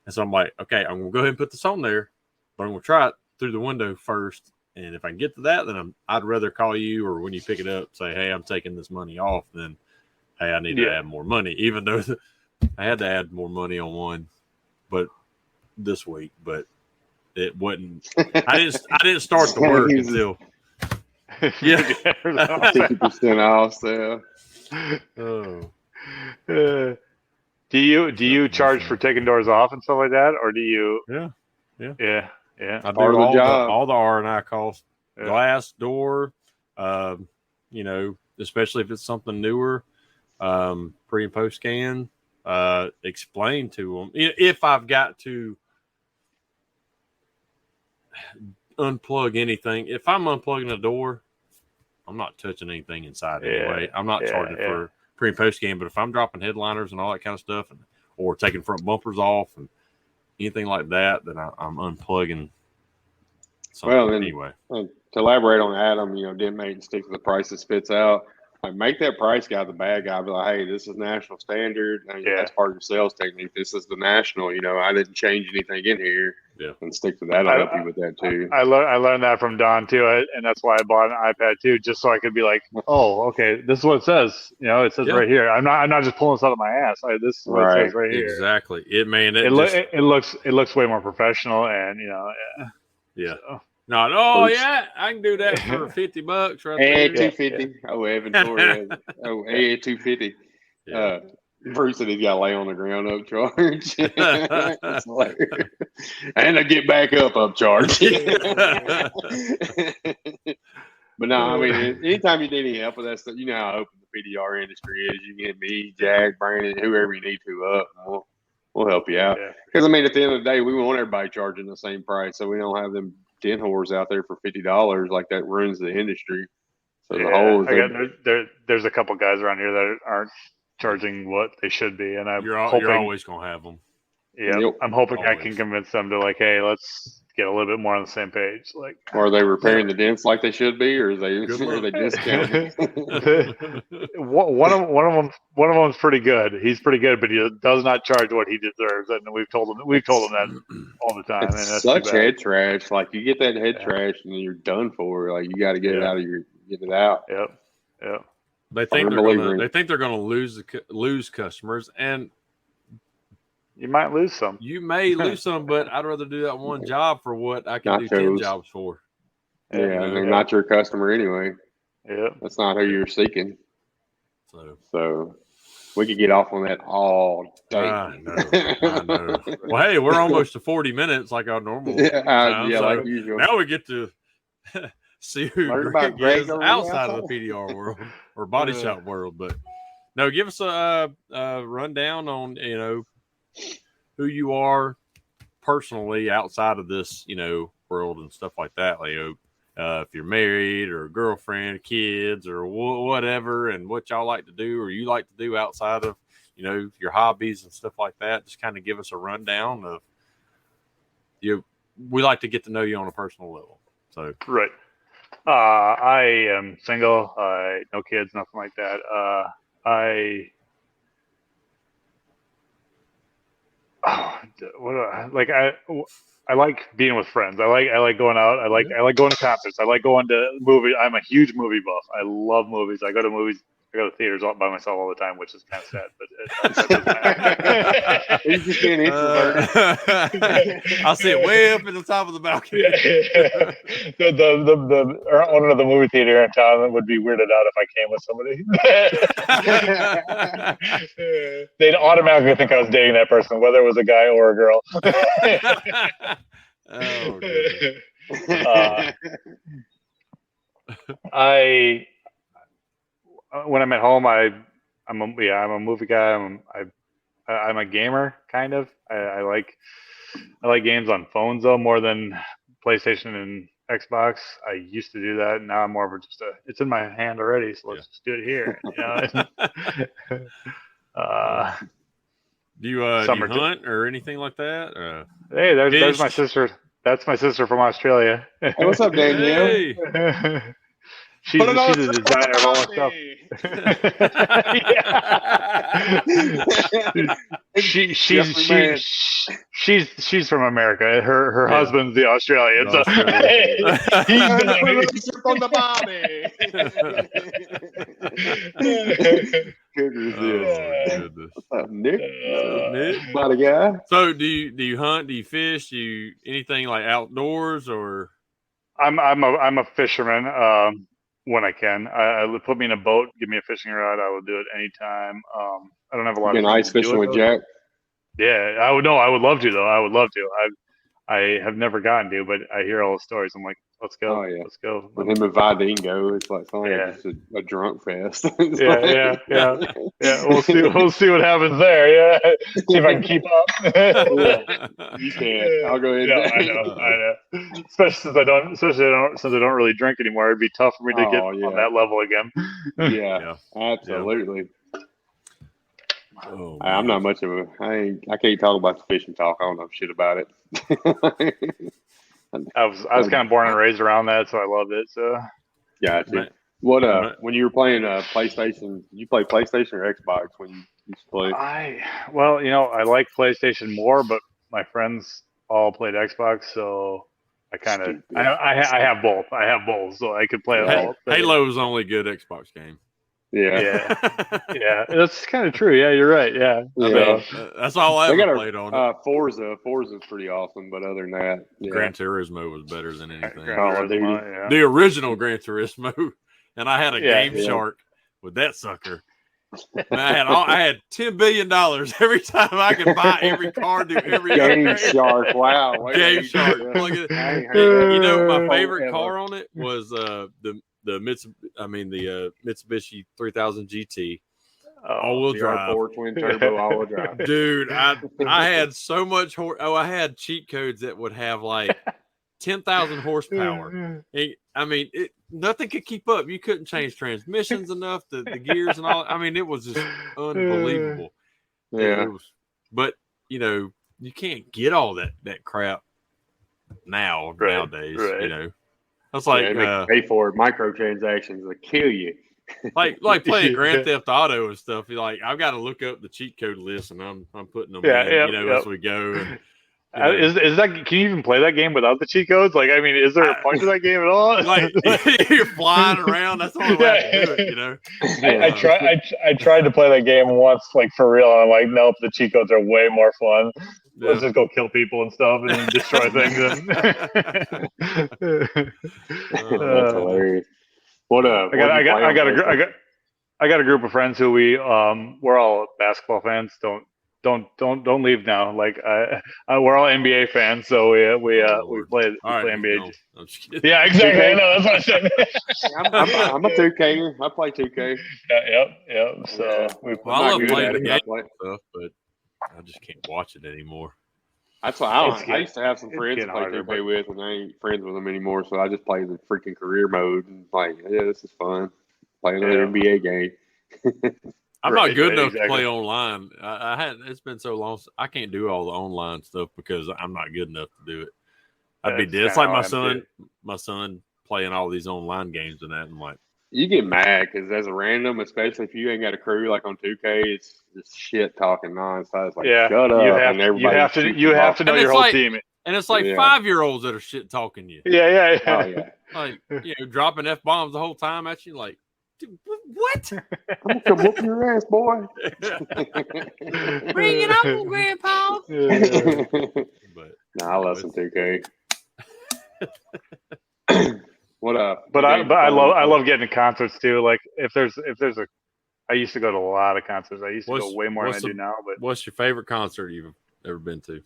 And so I'm like, okay, I'm going to go ahead and put this on there, but I'm going to try it through the window first. And if I can get to that, then I'd rather call you or when you pick it up, say, hey, I'm taking this money off. Then, hey, I need to add more money, even though I had to add more money on one, but this week, but it wasn't. I didn't start the work until 50% off sale. Do you charge for taking doors off and stuff like that, or do you? Yeah. I do all the R&I costs, glass, door, especially if it's something newer, pre and post scan. Explain to them if I've got to unplug anything. If I'm unplugging a door, I'm not touching anything inside anyway. I'm not charging for pre and post scan, but if I'm dropping headliners and all that kind of stuff, or taking front bumpers off and anything like that, then I'm unplugging something anyway. To elaborate on Adam, DentMate and stick to the price that spits out. Like, make that price guy the bad guy. Be like, hey, this is national standard. That's part of your sales technique. This is the national. I didn't change anything in here. Yeah, and stick to that. I'll help you with that too. I learned that from Don too, and that's why I bought an iPad too, just so I could be like, oh, okay, this is what it says. It says right here. I'm not just pulling this out of my ass. This is what it says right here. Exactly. It looks way more professional, and So. No, I can do that for $50 right there. $250. Oh, inventory. $250. Yeah. Bruce said he's got to lay on the ground upcharge. And I get back up upcharge. But no, I mean, anytime you need any help with that stuff, how open the PDR industry is. You can get me, Jack, Brandon, whoever you need to up, and we'll help you out. Because I mean, at the end of the day, we want everybody charging the same price, so we don't have them tin whores out there for $50 like that ruins the industry. So the whole there's a couple guys around here that aren't charging what they should be, and you're always gonna have them. Yeah, yep. I'm hoping I can convince them to like, hey, let's get a little bit more on the same page. Like, are they repairing the dents like they should be, or are they discounting? one of them's pretty good. He's pretty good, but he does not charge what he deserves, and we've told him that all the time. It's and that's such head trash. Like you get that head trash, and you're done for. Like you got to get it out of get it out. Yep. They think they're gonna lose customers, and you might lose some. You may lose some, but I'd rather do that one job for what I can do 10 jobs for. Yeah, they're not your customer anyway. Yeah, that's not who you're seeking. So we could get off on that all day. I know. Well, hey, we're almost to 40 minutes like our normal time. Like usual. Now we get to see who Greg is outside of the PDR world or body shop world. But no, give us a rundown on who you are personally outside of this, world and stuff like that. Like, if you're married or a girlfriend, kids, or whatever, and what y'all like to do or you like to do outside of, your hobbies and stuff like that. Just kind of give us a rundown of you. We like to get to know you on a personal level. So right. I am single. No kids, nothing like that. I like being with friends. I like going out. I like going to concerts. I like going to movies. I'm a huge movie buff. I love movies. I go to movies. I go to theaters all by myself all the time, which is kind of sad. But he's just being introverted. I'll sit way up at the top of the balcony. The owner of the movie theater in town would be weirded out if I came with somebody. They'd automatically think I was dating that person, whether it was a guy or a girl. When I'm at home, I'm a movie guy. I'm a gamer, kind of. I like games on phones though more than PlayStation and Xbox. I used to do that, and now I'm more of just it's in my hand already, so let's just do it here. Do you hunt or anything like that? Hey, there's my sister. That's my sister from Australia. Hey, what's up, Danielle? Hey. She's a designer of all stuff. She's from America. Her husband's the Australian. So he's on the body. Goodness. What's up, Nick? Nick? Body guy. So do you hunt? Do you fish? Do you anything like outdoors or? I'm a fisherman. When I can, I put me in a boat, give me a fishing rod. I will do it anytime. I don't have a lot of ice fishing with Jack. Yeah, I would love to though. I would love to. I have never gotten to, but I hear all the stories. I'm like, let's go. Oh, yeah. Let's go. With him and Vidingo, it's like just a drunk fest. Yeah. We'll see what happens there. Yeah, see if I can keep up. You can. I'll go ahead. Yeah, I know. Especially since I don't really drink anymore. It'd be tough for me to get on that level again. Yeah, absolutely. Oh, I'm not much of a. I can't talk about the fishing talk. I don't know shit about it. I was kind of born and raised around that, so I loved it. So, gotcha. What when you were playing PlayStation, you play PlayStation or Xbox when you used to play? I like PlayStation more, but my friends all played Xbox, so I kind of I have both. I have both, so I could play it all. Halo's the only good Xbox game. Yeah. That's kind of true. Yeah, you're right. Yeah. That's all I ever played on. Forza's pretty awesome, but other than that, Gran Turismo was better than anything. The original Gran Turismo, and I had a Game Shark with that sucker. And I had $10 billion every time I could buy every car, do every Game Shark. Wow, Game Shark. My favorite car on it was the Mitsubishi 3000 GT. Oh, All-wheel drive. VR4 twin turbo all-wheel drive. Dude, I had so much I had cheat codes that would have like 10,000 horsepower. Nothing could keep up. You couldn't change transmissions enough, the gears and all. I mean, it was just unbelievable. Yeah. It was, but you can't get all that crap nowadays. Right. That's like pay for it. Microtransactions will kill you. like playing Grand Theft Auto and stuff. You're like, I've got to look up the cheat code list, and I'm putting them in, as we go. And, is that? Can you even play that game without the cheat codes? Like, I mean, is there a point to that game at all? Like you're flying around. That's the only way I can do it. I tried to play that game once, like for real, and I'm like, nope, the cheat codes are way more fun. Yeah. Let's just go kill people and stuff and destroy things. That's hilarious. I got a group of friends who we're all basketball fans. Don't leave now. Like we're all NBA fans, so we play NBA. I'm just kidding. Yeah, exactly. I know, that's what I said. I'm a 2K. I play 2K. Yep. So I love playing the game stuff, but I just can't watch it anymore. That's why I used to have some friends to play 2K with, and I ain't friends with them anymore. So I just play the freaking career mode and like, yeah, this is fun. Play another NBA game. I'm not good enough to play online. It's been so long. I can't do all the online stuff because I'm not good enough to do it. I'd be dead. It's like my son playing all these online games and that. And like, you get mad because as a random, especially if you ain't got a crew like on 2K, it's just shit talking nonsense. Like, shut up, you have to know your whole team. And it's like 5-year-olds that are shit talking you. Yeah. Oh, yeah. Like, dropping F-bombs the whole time at you. Like, dude, what? I'm gonna come whoop your ass, boy. Bring it on, Grandpa. But I love some 2K. What up? But I love getting to concerts too. Like if there's I used to go to a lot of concerts. I used to go way more than I do now. But what's your favorite concert you've ever been to?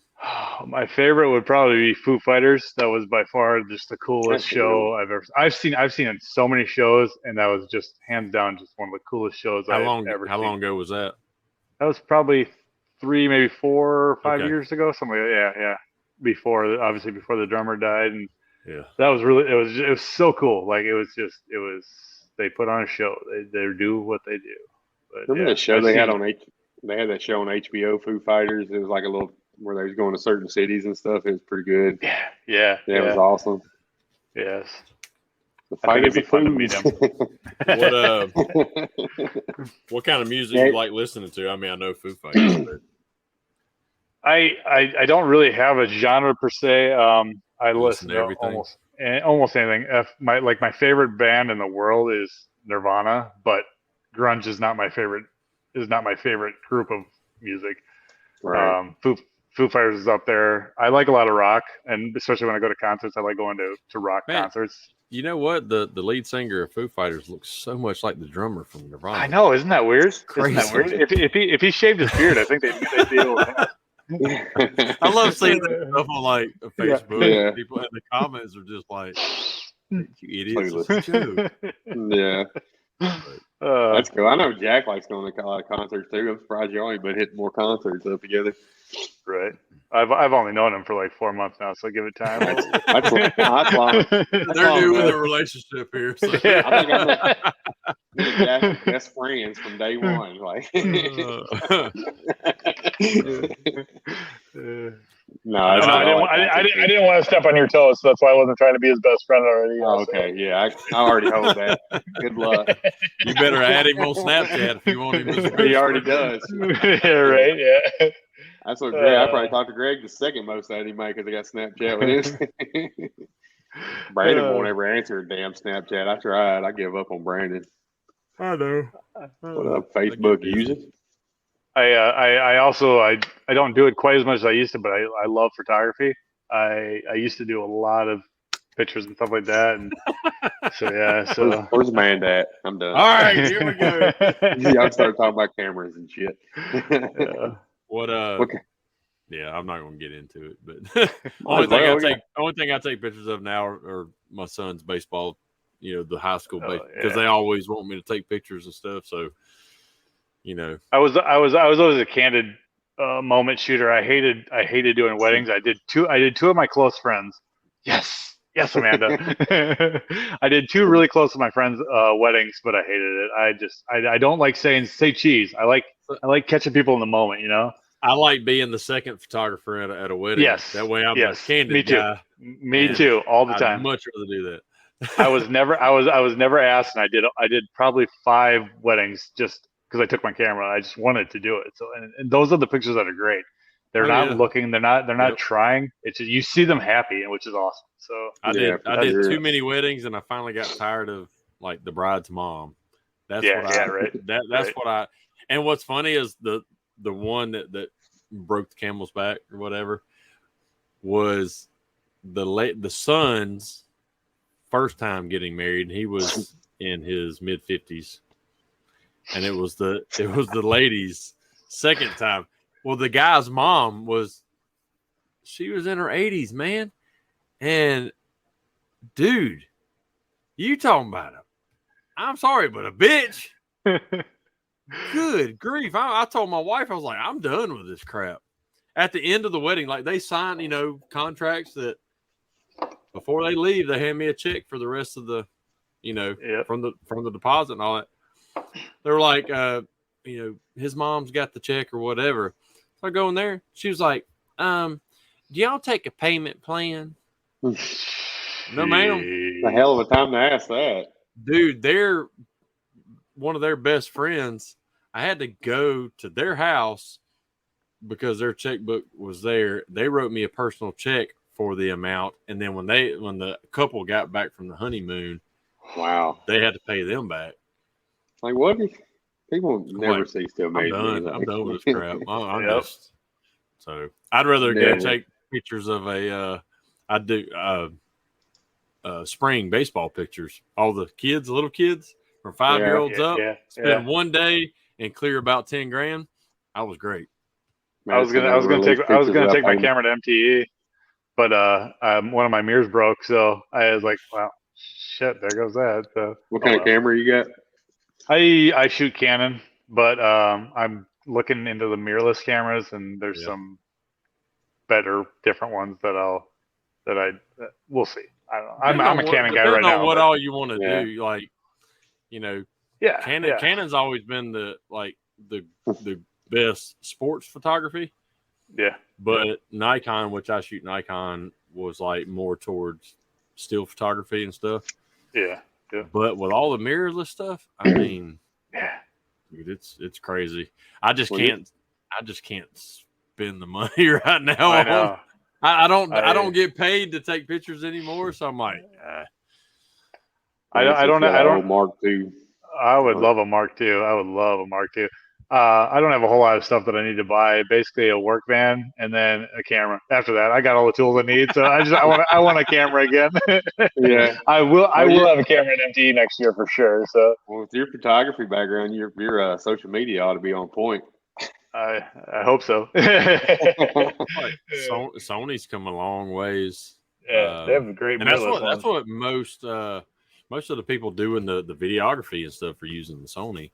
My favorite would probably be Foo Fighters. That was by far just the coolest show I've ever. I've seen so many shows, and that was just hands down just one of the coolest shows I've ever seen. How long ago was that? That was probably 3, maybe 4 or 5 years ago. Something like that. Yeah. Before the drummer died, and that was really it was so cool. Like it was they put on a show. They do what they do. But, remember the show they had that show on HBO, Foo Fighters. It was like a little where they was going to certain cities and stuff. It was pretty good. Yeah. It was awesome. Yes. I think it'd be fun to meet them. What kind of music you like listening to? I mean, I know Foo Fighters. But... I don't really have a genre per se. I listen to everything. Almost anything. My favorite band in the world is Nirvana, but grunge is not my favorite. Is not my favorite group of music. Right. Foo Fighters is up there. I like a lot of rock, and especially when I go to concerts, I like going to rock concerts. You know what? The lead singer of Foo Fighters looks so much like the drummer from Nirvana. I know, isn't that weird? Crazy. Isn't that weird? If he shaved his beard, I think they'd be able to. I love seeing that stuff on like Facebook. Yeah. People in the comments are just like, "You idiots!" Yeah, that's cool. I know Jack likes going to a lot of concerts too. I'm surprised you only been hitting more concerts up together. Right. I've only known him for like 4 months now, so give it time. That's long. They're new in the relationship here. So. Yeah. I think I'm Jack's best friends from day one. Like, no, I didn't want to step on your toes, so that's why I wasn't trying to be his best friend already. Okay, yeah, I already hold that. Good luck. You better add him on Snapchat if you want him. He already does. Yeah, right. Yeah. That's what Greg. I probably talked to Greg the second most out of him because I got Snapchat with him. Brandon won't ever answer a damn Snapchat. I tried. I give up on Brandon. I know. What up, Facebook user? I also don't do it quite as much as I used to, but I love photography. I used to do a lot of pictures and stuff like that, and so where's the man at? I'm done. All right, here we go. Y'all start talking about cameras and shit. Okay. Yeah, I'm not gonna get into it, but only thing I take pictures of now are my son's baseball the high school base because yeah. they always want me to take pictures and stuff. So, I was always a candid moment shooter. I hated doing weddings. I did two of my close friends. Yes, Amanda. I did two really close to my friends' weddings, but I hated it. I don't like say cheese. I like catching people in the moment. I like being the second photographer at a wedding. Yes. That way I'm the candid Me too. guy. Me too. All the I'd time. much rather do that. I was never asked, and I did probably 5 weddings just because I took my camera. I just wanted to do it. So and those are the pictures that are great. They're not looking. They're not trying. It's just, you see them happy, which is awesome. So I did too many weddings, and I finally got tired of like the bride's mom. That's what I. And what's funny is the one that broke the camel's back or whatever was the son's first time getting married. He was in his mid-50s, and it was the lady's second time. Well, the guy's mom she was in her 80s, man. And dude, you talking about I'm sorry, but a bitch. Good grief. I told my wife, I was like, I'm done with this crap. At the end of the wedding, like they signed, contracts that before they leave, they hand me a check for the rest of the, from the deposit and all that. They were like, his mom's got the check or whatever. So I go in there. She was like, do y'all take a payment plan? No, ma'am. The hell of a time to ask that. Dude, they're one of their best friends. I had to go to their house because their checkbook was there. They wrote me a personal check for the amount. And then when the couple got back from the honeymoon, wow, they had to pay them back. Like, what? People never cease to amaze me. I'm done with this crap. I'm just so I'd rather go take pictures of spring baseball pictures. All the little kids from 5-year-olds up. Spend one day and clear about 10 grand. I was great. Man, I was gonna take my camera to MTE, but one of my mirrors broke, so I was like, well, shit, there goes that. So, what kind of camera you got? I shoot Canon, but I'm looking into the mirrorless cameras, and there's some better, different ones we'll see. I don't know. I'm a Canon guy right now. What all you want to do, like, Canon. Canon's always been the best sports photography. Yeah. But Nikon, which I shoot Nikon, was like more towards still photography and stuff. Yeah. But with all the mirrorless stuff, I mean, dude, it's crazy. I just can't spend the money right now. I know. I don't get paid to take pictures anymore, so I'm like, I don't Mark II. I would love a Mark II. I don't have a whole lot of stuff that I need to buy. Basically, a work van and then a camera. After that, I got all the tools I need. So I want a camera again. Yeah, I will have a camera at MTE next year for sure. So, well, with your photography background, your social media ought to be on point. I hope so. Sony's come a long ways. Yeah, they have a great. And that's what most of the people doing the videography and stuff are using the Sony.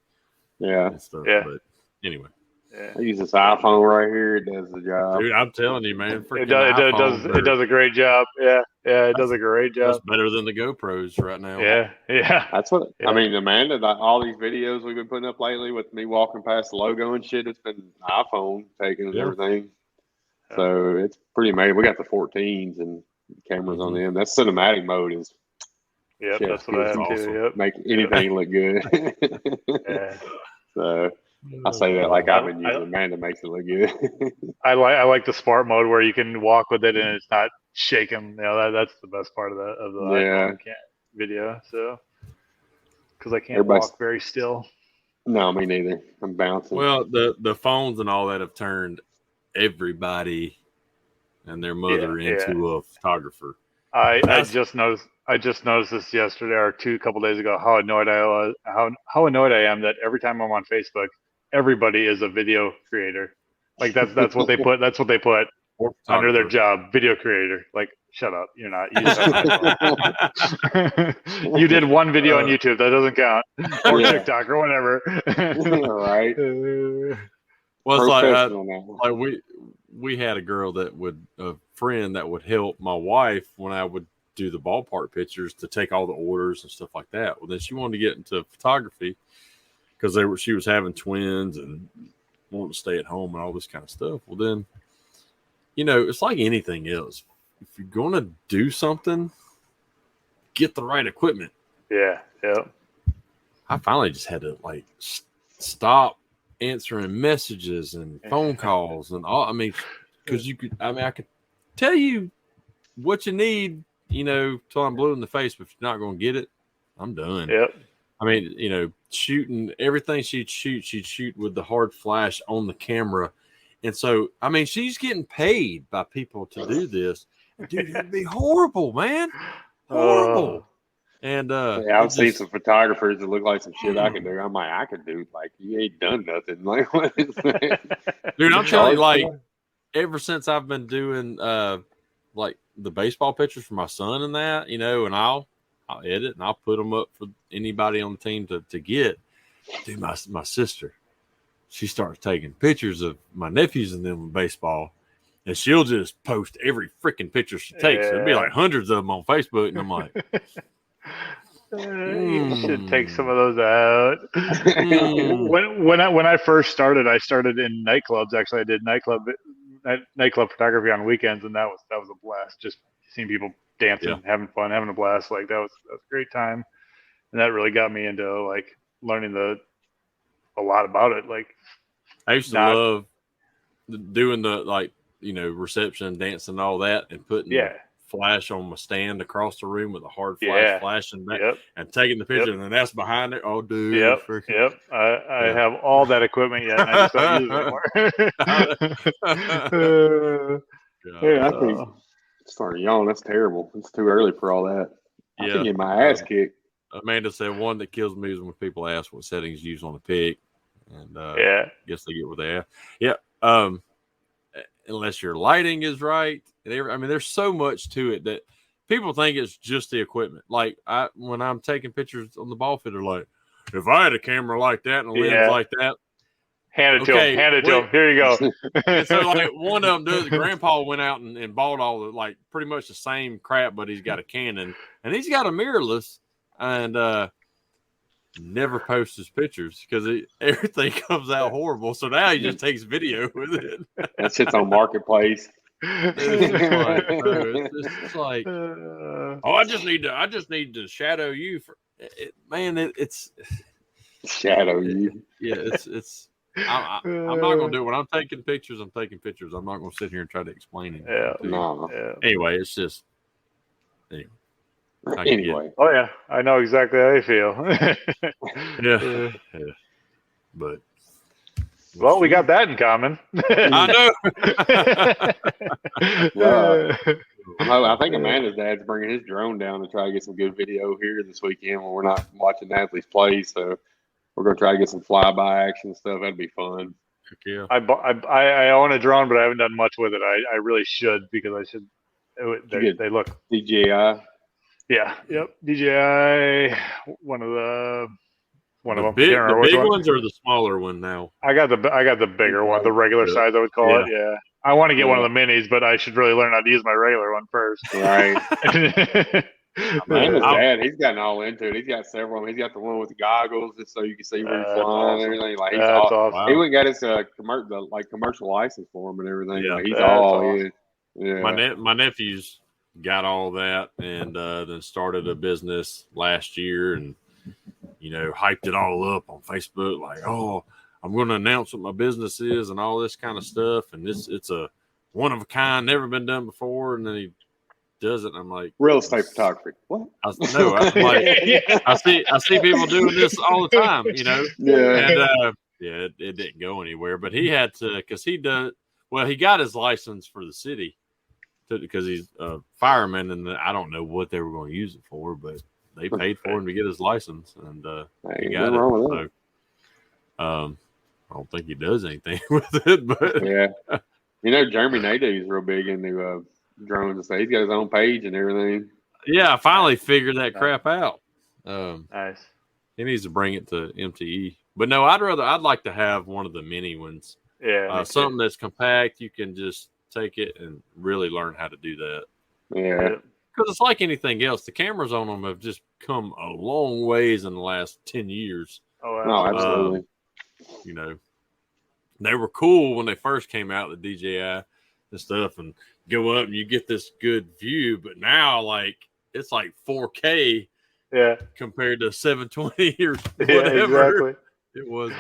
Yeah. And stuff. Yeah. But anyway. Yeah. I use this iPhone right here. It does the job. Dude, I'm telling you, man. It does a great job. Yeah. It does a great job. That's better than the GoPros right now. Yeah. That's what I mean, Amanda. All these videos we've been putting up lately with me walking past the logo and shit, it's been iPhone taking and everything. So it's pretty amazing. We got the 14s and cameras on them. That cinematic mode is. Yeah, that's what I have awesome. too. Yep. Make anything look good. Yeah. So I say that like I've been using. Amanda makes it look good. I like the sport mode where you can walk with it and it's not shaking. That's the best part of the video. So because I can't walk very still. No, me neither. I'm bouncing. Well, the phones and all that have turned everybody and their mother into a photographer. I just noticed this yesterday or a couple days ago. How annoyed I am that every time I'm on Facebook, everybody is a video creator. Like that's what they put. That's what they put. under their job, video creator. Like, shut up. You're not. You did one video on YouTube. That doesn't count. Or TikTok or whatever. Right. Well, it's like we had a girl a friend that would help my wife when I would do the ballpark pictures to take all the orders and stuff like that. Well, then she wanted to get into photography because she was having twins and wanting to stay at home and all this kind of stuff. Well, then, it's like anything else. If you're going to do something, get the right equipment. Yeah. I finally just had to stop answering messages and phone calls and all. I mean, because I could tell you what you need, till I'm blue in the face. But if you're not going to get it, I'm done. Yep. I mean, shooting everything she'd shoot with the hard flash on the camera. And so, I mean, she's getting paid by people to do this. Dude, it'd be horrible, man. Horrible. And I've seen some photographers that look like some shit I could do. I'm like, I could do, like, you ain't done nothing. Like, what is that? Dude, I'm telling you, ever since I've been doing the baseball pictures for my son and that, and I'll edit and I'll put them up for anybody on the team to get. Dude, my sister, she starts taking pictures of my nephews and them in baseball, and she'll just post every freaking picture she takes. There'd be like hundreds of them on Facebook, and I'm like, you should take some of those out. When I first started, I started in nightclubs. Actually, I did nightclub photography on weekends, and that was a blast. Just seeing people dancing, having fun, having a blast. Like that was a great time, and that really got me into like learning a lot about it. Like I used to love doing the reception, dancing, and all that, and putting flash on my stand across the room with a hard flash flashing back and taking the picture, and then that's behind it. Oh, dude. Yep. I have all that equipment yet, and I just don't use it anymore. I think starting young, that's terrible. It's too early for all that. I can get my ass kicked. Amanda said one that kills me is when people ask what settings use on the pic, and I guess they get what they ask. Yeah. Unless your lighting is right. There's so much to it that people think it's just the equipment. Like when I'm taking pictures on the ball field, they're like, if I had a camera like that and a lens like that, hand it to him. Here you go. And so one of them does. Grandpa went out and bought all the pretty much the same crap, but he's got a Canon and he's got a mirrorless and never posts his pictures because everything comes out horrible. So now he just takes video with it. That shit's on Marketplace. It's like, I just need to shadow you for it, man. It's shadow you. Yeah, it's. I'm not gonna do it when I'm taking pictures. I'm taking pictures. I'm not gonna sit here and try to explain it. Anyway, it's just anyway. Oh yeah, I know exactly how you feel. yeah. But well, we got that in common. I know. I think Amanda's dad's bringing his drone down to try to get some good video here this weekend when we're not watching athletes play. So we're gonna try to get some flyby action stuff. That'd be fun. Yeah. I own a drone, but I haven't done much with it. I really should because I should. They look DJI. Yeah. Yep. DJI. One of them. The big ones or the smaller one now? I got the bigger one, the regular size I would call it. Yeah. I want to get one of the minis, but I should really learn how to use my regular one first. Right. Amanda's dad, he's gotten all into it. He's got several. He's got the one with the goggles, just so you can see where he's flying and everything. Like that's awesome. He went and got his commercial license for him and everything. Yeah, he's all in. Yeah. My nephew's got all that and then started a business last year and hyped it all up on Facebook like, oh, I'm going to announce what my business is and all this kind of stuff, and it's a one of a kind, never been done before, and then he does it and I'm like, real estate photography. What? I see people doing this all the time, Yeah. And it didn't go anywhere, but he had to, because he got his license for the city because he's a fireman, and I don't know what they were going to use it for, but they paid for him to get his license, and he got it. So, I don't think he does anything with it, but yeah. You know, Jeremy Nadeau is real big into drones and stuff. He's got his own page and everything. Yeah, I finally figured that crap out. Nice. He needs to bring it to MTE. But no, I'd like to have one of the mini ones. Yeah. Something that's compact. You can just take it and really learn how to do that. Yeah. Because it's like anything else. The cameras on them have just come a long ways in the last 10 years. Oh, absolutely. You know, they were cool when they first came out, the DJI and stuff, and go up and you get this good view. But now, like, it's like 4K compared to 720 or whatever. Yeah, exactly. It was.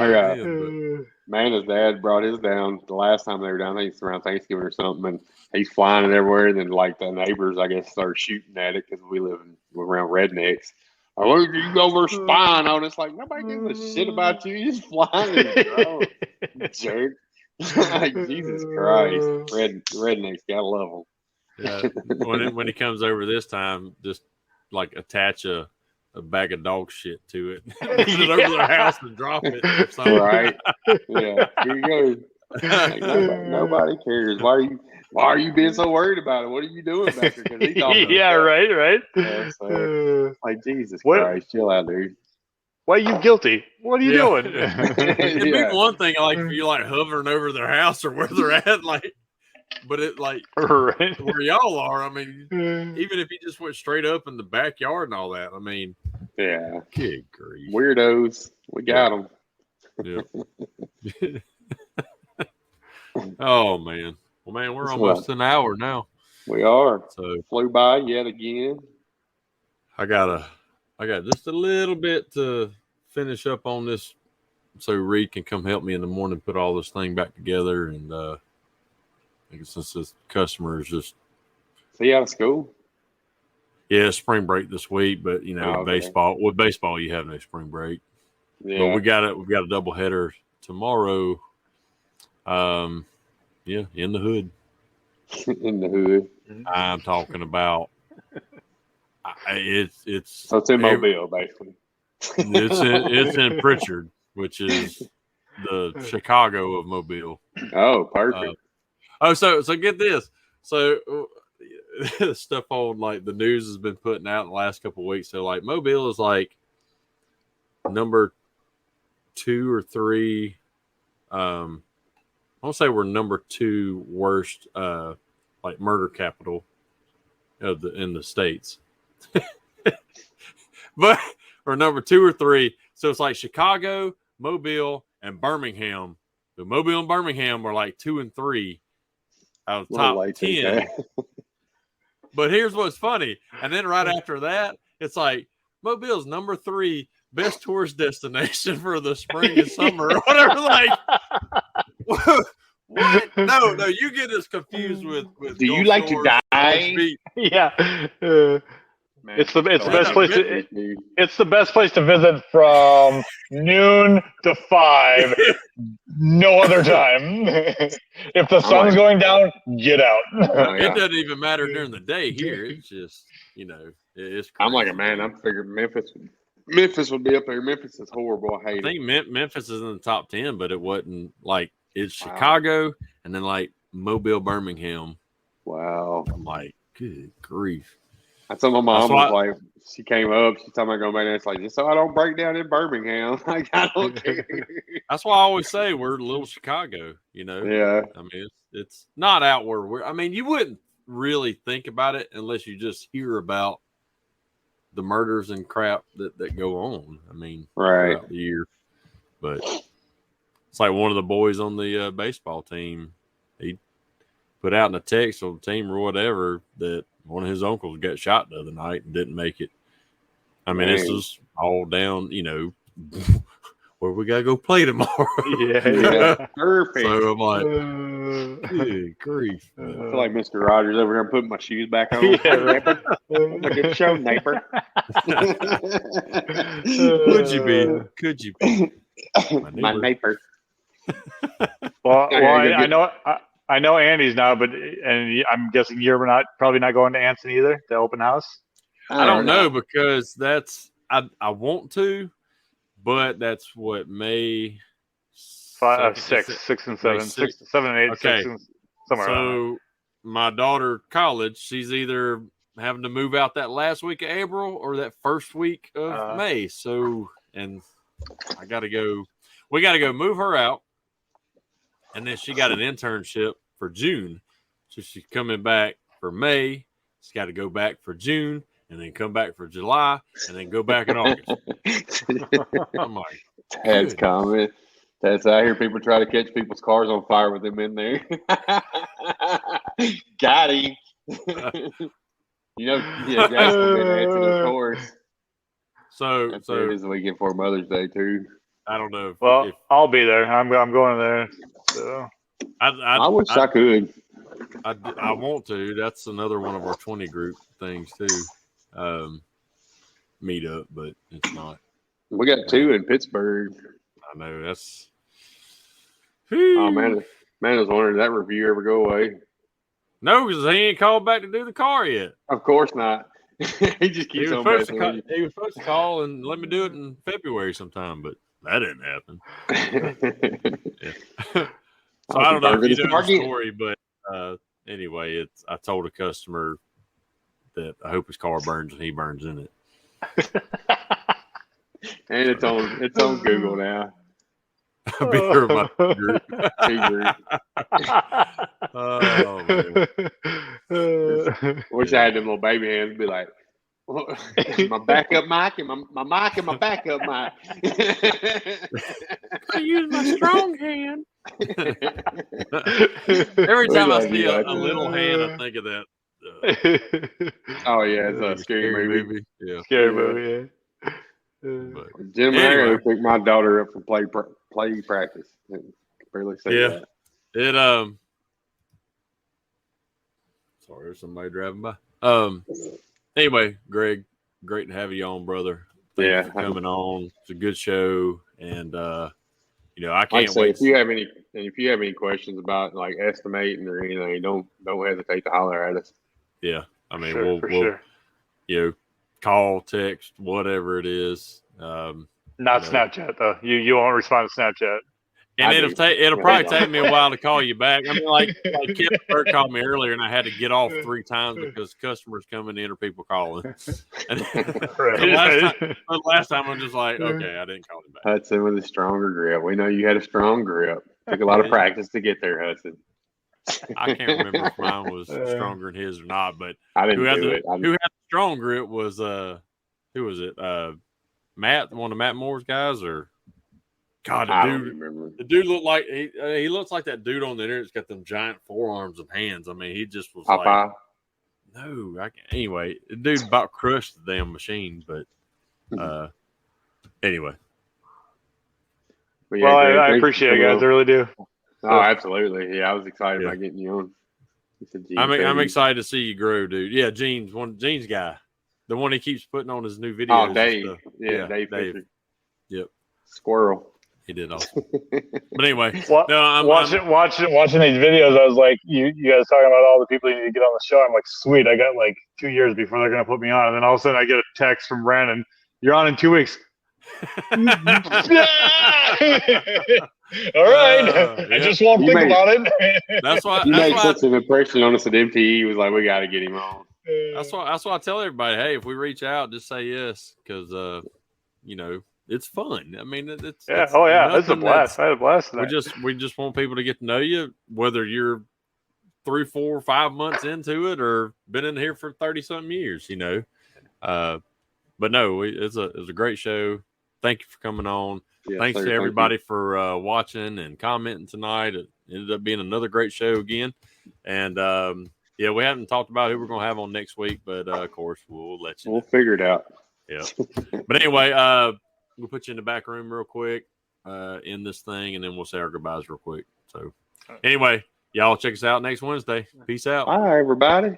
Man, his dad brought his down the last time they were down. I think it's around Thanksgiving or something, and he's flying it everywhere. And then, like, the neighbors, I guess, started shooting at it because we're around rednecks. Oh, you go over spying on us? Like, nobody gives a shit about you. You just flying it, drone, jerk. Like, Jesus Christ, rednecks gotta love them. Yeah, when he comes over this time, just like attach a bag of dog shit to it, put it over their house and drop it. Or something. Right? Yeah. Here you go. Like, nobody cares. Why are you being so worried about it? What are you doing back there? Because he's right. Yeah, so, like, Jesus Christ, chill out, dude. Why are you guilty? What are you doing? It'd be one thing, like, if you like hovering over their house or where they're at, like, but it like where y'all are. I mean, even if you just went straight up in the backyard and all that, I mean, yeah, good grief, weirdos, we got them. Yeah. Oh man, well, man, we're almost an hour now. We are. So flew by yet again. I got just a little bit to finish up on this, so Ree can come help me in the morning put all this thing back together. And since this customer is just out of school. Yeah, spring break this week, but you know, baseball you have no spring break. Yeah, but we got a double header tomorrow. In the hood. In the hood. I'm talking about. It's so it's in Mobile, basically. It's in Pritchard, which is the Chicago of Mobile. Oh, perfect. So get this. So stuff on like the news has been putting out in the last couple of weeks. So like Mobile is like number 2 or 3. I want to say we're number 2 worst like murder capital in the States. But or number 2 or 3. So it's like Chicago, Mobile, and Birmingham. The Mobile and Birmingham are like 2 and 3 out of the top 10. But here's what's funny. And then right after that, it's like Mobile's number 3 best tourist destination for the spring and summer or whatever. Like, what? No, you get us confused with do you like to die? Yeah. It's the best place it's the best place to visit from noon to 5. No other time. If the sun's going down, get out. It doesn't even matter during the day here. It's just, you know, it's crazy. I'm like, man, I'm figuring Memphis would be up there. Memphis is horrible. I hate it. I think Memphis is in the top 10, but it wasn't like it's Chicago and then like Mobile, Birmingham. Wow. I'm like, good grief. I told my mom, was like, she came up, she told me I'm going to make it's like, just so I don't break down in Birmingham. Like, I don't care. That's why I always say we're little Chicago, you know? Yeah. I mean, it's not out where I mean, you wouldn't really think about it unless you just hear about the murders and crap that go on. I mean, throughout the year. But it's like one of the boys on the baseball team, he put out in a text on the team or whatever that one of his uncles got shot the other night and didn't make it. I mean, it's just all down, you know, where we got to go play tomorrow. Yeah. Perfect. So I'm like, good grief. I feel like Mr. Rogers over there putting my shoes back on. Yeah, right. Good show, neighbor. Could you be? My neighbor. Well, I know Andy's now, and I'm guessing you're probably not going to Anson either, the open house. I don't know because I want to, but that's what May 6 and 7, 6, 7 and 8. Okay. somewhere around So my daughter, college, she's either having to move out that last week of April or that first week of May. So, and I got to go. We got to go move her out, and then she got an internship for June, so she's coming back for May. She's got to go back for June, and then come back for July, and then go back in August. I'm like, Tad's comment. Tad's out here. People try to catch people's cars on fire with them in there. Got him. Yeah, Jackson been answering, of course. So it is the weekend for Mother's Day too. I don't know. Well, I'll be there. I'm going there. So I wish I could. I want to. That's another one of our 20 group things too. Meet up, but it's not. We got 2 in Pittsburgh. I know that's. Oh man, I was wondering, did that review ever go away? No, because he ain't called back to do the car yet. Of course not. He just keeps on messing with you. He was supposed to call and let me do it in February sometime, but that didn't happen. So I don't know if you know the story, but anyway, I told a customer that I hope his car burns and he burns in it. And it's on Google now. I'll be here in my group. Oh, man. Wish I had them little baby hands be like, my backup mic and my mic and my backup mic. I use my strong hand. Every time I see a little hand, I think of that. Oh yeah, it's a scary movie. Yeah, scary movie. Jim, I gotta pick my daughter up for play practice. I can barely say that. Sorry, there's somebody driving by. Anyway, Greg, great to have you on, brother. Thanks for coming on. It's a good show, and I can't wait. If you have any questions about like estimating or anything, don't hesitate to holler at us. Yeah, I mean, we'll call, text, whatever it is. Not Snapchat though. You won't respond to Snapchat. And it'll probably take me a while to call you back. I mean, like Kevin Burke called me earlier, and I had to get off 3 times because customers coming in or people calling. And the last time I'm just like, okay, I didn't call him back. Hudson with a stronger grip. We know you had a strong grip. Took a lot of practice to get there, Hudson. I can't remember if mine was stronger than his or not, but who had the strong grip was who was it? Matt, one of Matt Moore's guys, or God, the dude looked like he looks like that dude on the internet's got them giant forearms and hands. I mean, he just was like, no, I can't. Anyway, the dude about crushed the damn machine, but anyway. But I appreciate it, guys. I really do. Oh, absolutely. Yeah, I was excited about getting you on. I'm excited to see you grow, dude. Yeah, Gene's guy. The one he keeps putting on his new videos. Oh, Dave. Dave. Yep. Squirrel. He did awesome. But anyway, watching these videos, I was like, you guys talking about all the people you need to get on the show. I'm like, sweet, I got like 2 years before they're going to put me on. And then all of a sudden I get a text from Brandon, you're on in 2 weeks. All right. I just won't think about it. That's why you made such an impression on us at MTE. He was like, we got to get him on. That's why I tell everybody, hey, if we reach out, just say yes, because it's fun. I mean, it's it's a blast. I had a blast tonight. We just want people to get to know you, whether you're 3, 4, 5 months into it or been in here for 30-something years. But no, it's a great show. Thank you for coming on. Yes, Thanks to everybody for watching and commenting tonight. It ended up being another great show again. And we haven't talked about who we're going to have on next week, but of course we'll let you know. We'll figure it out. Yeah. But anyway, we'll put you in the back room real quick, in this thing, and then we'll say our goodbyes real quick. So anyway, y'all check us out next Wednesday. Peace out. Bye, everybody.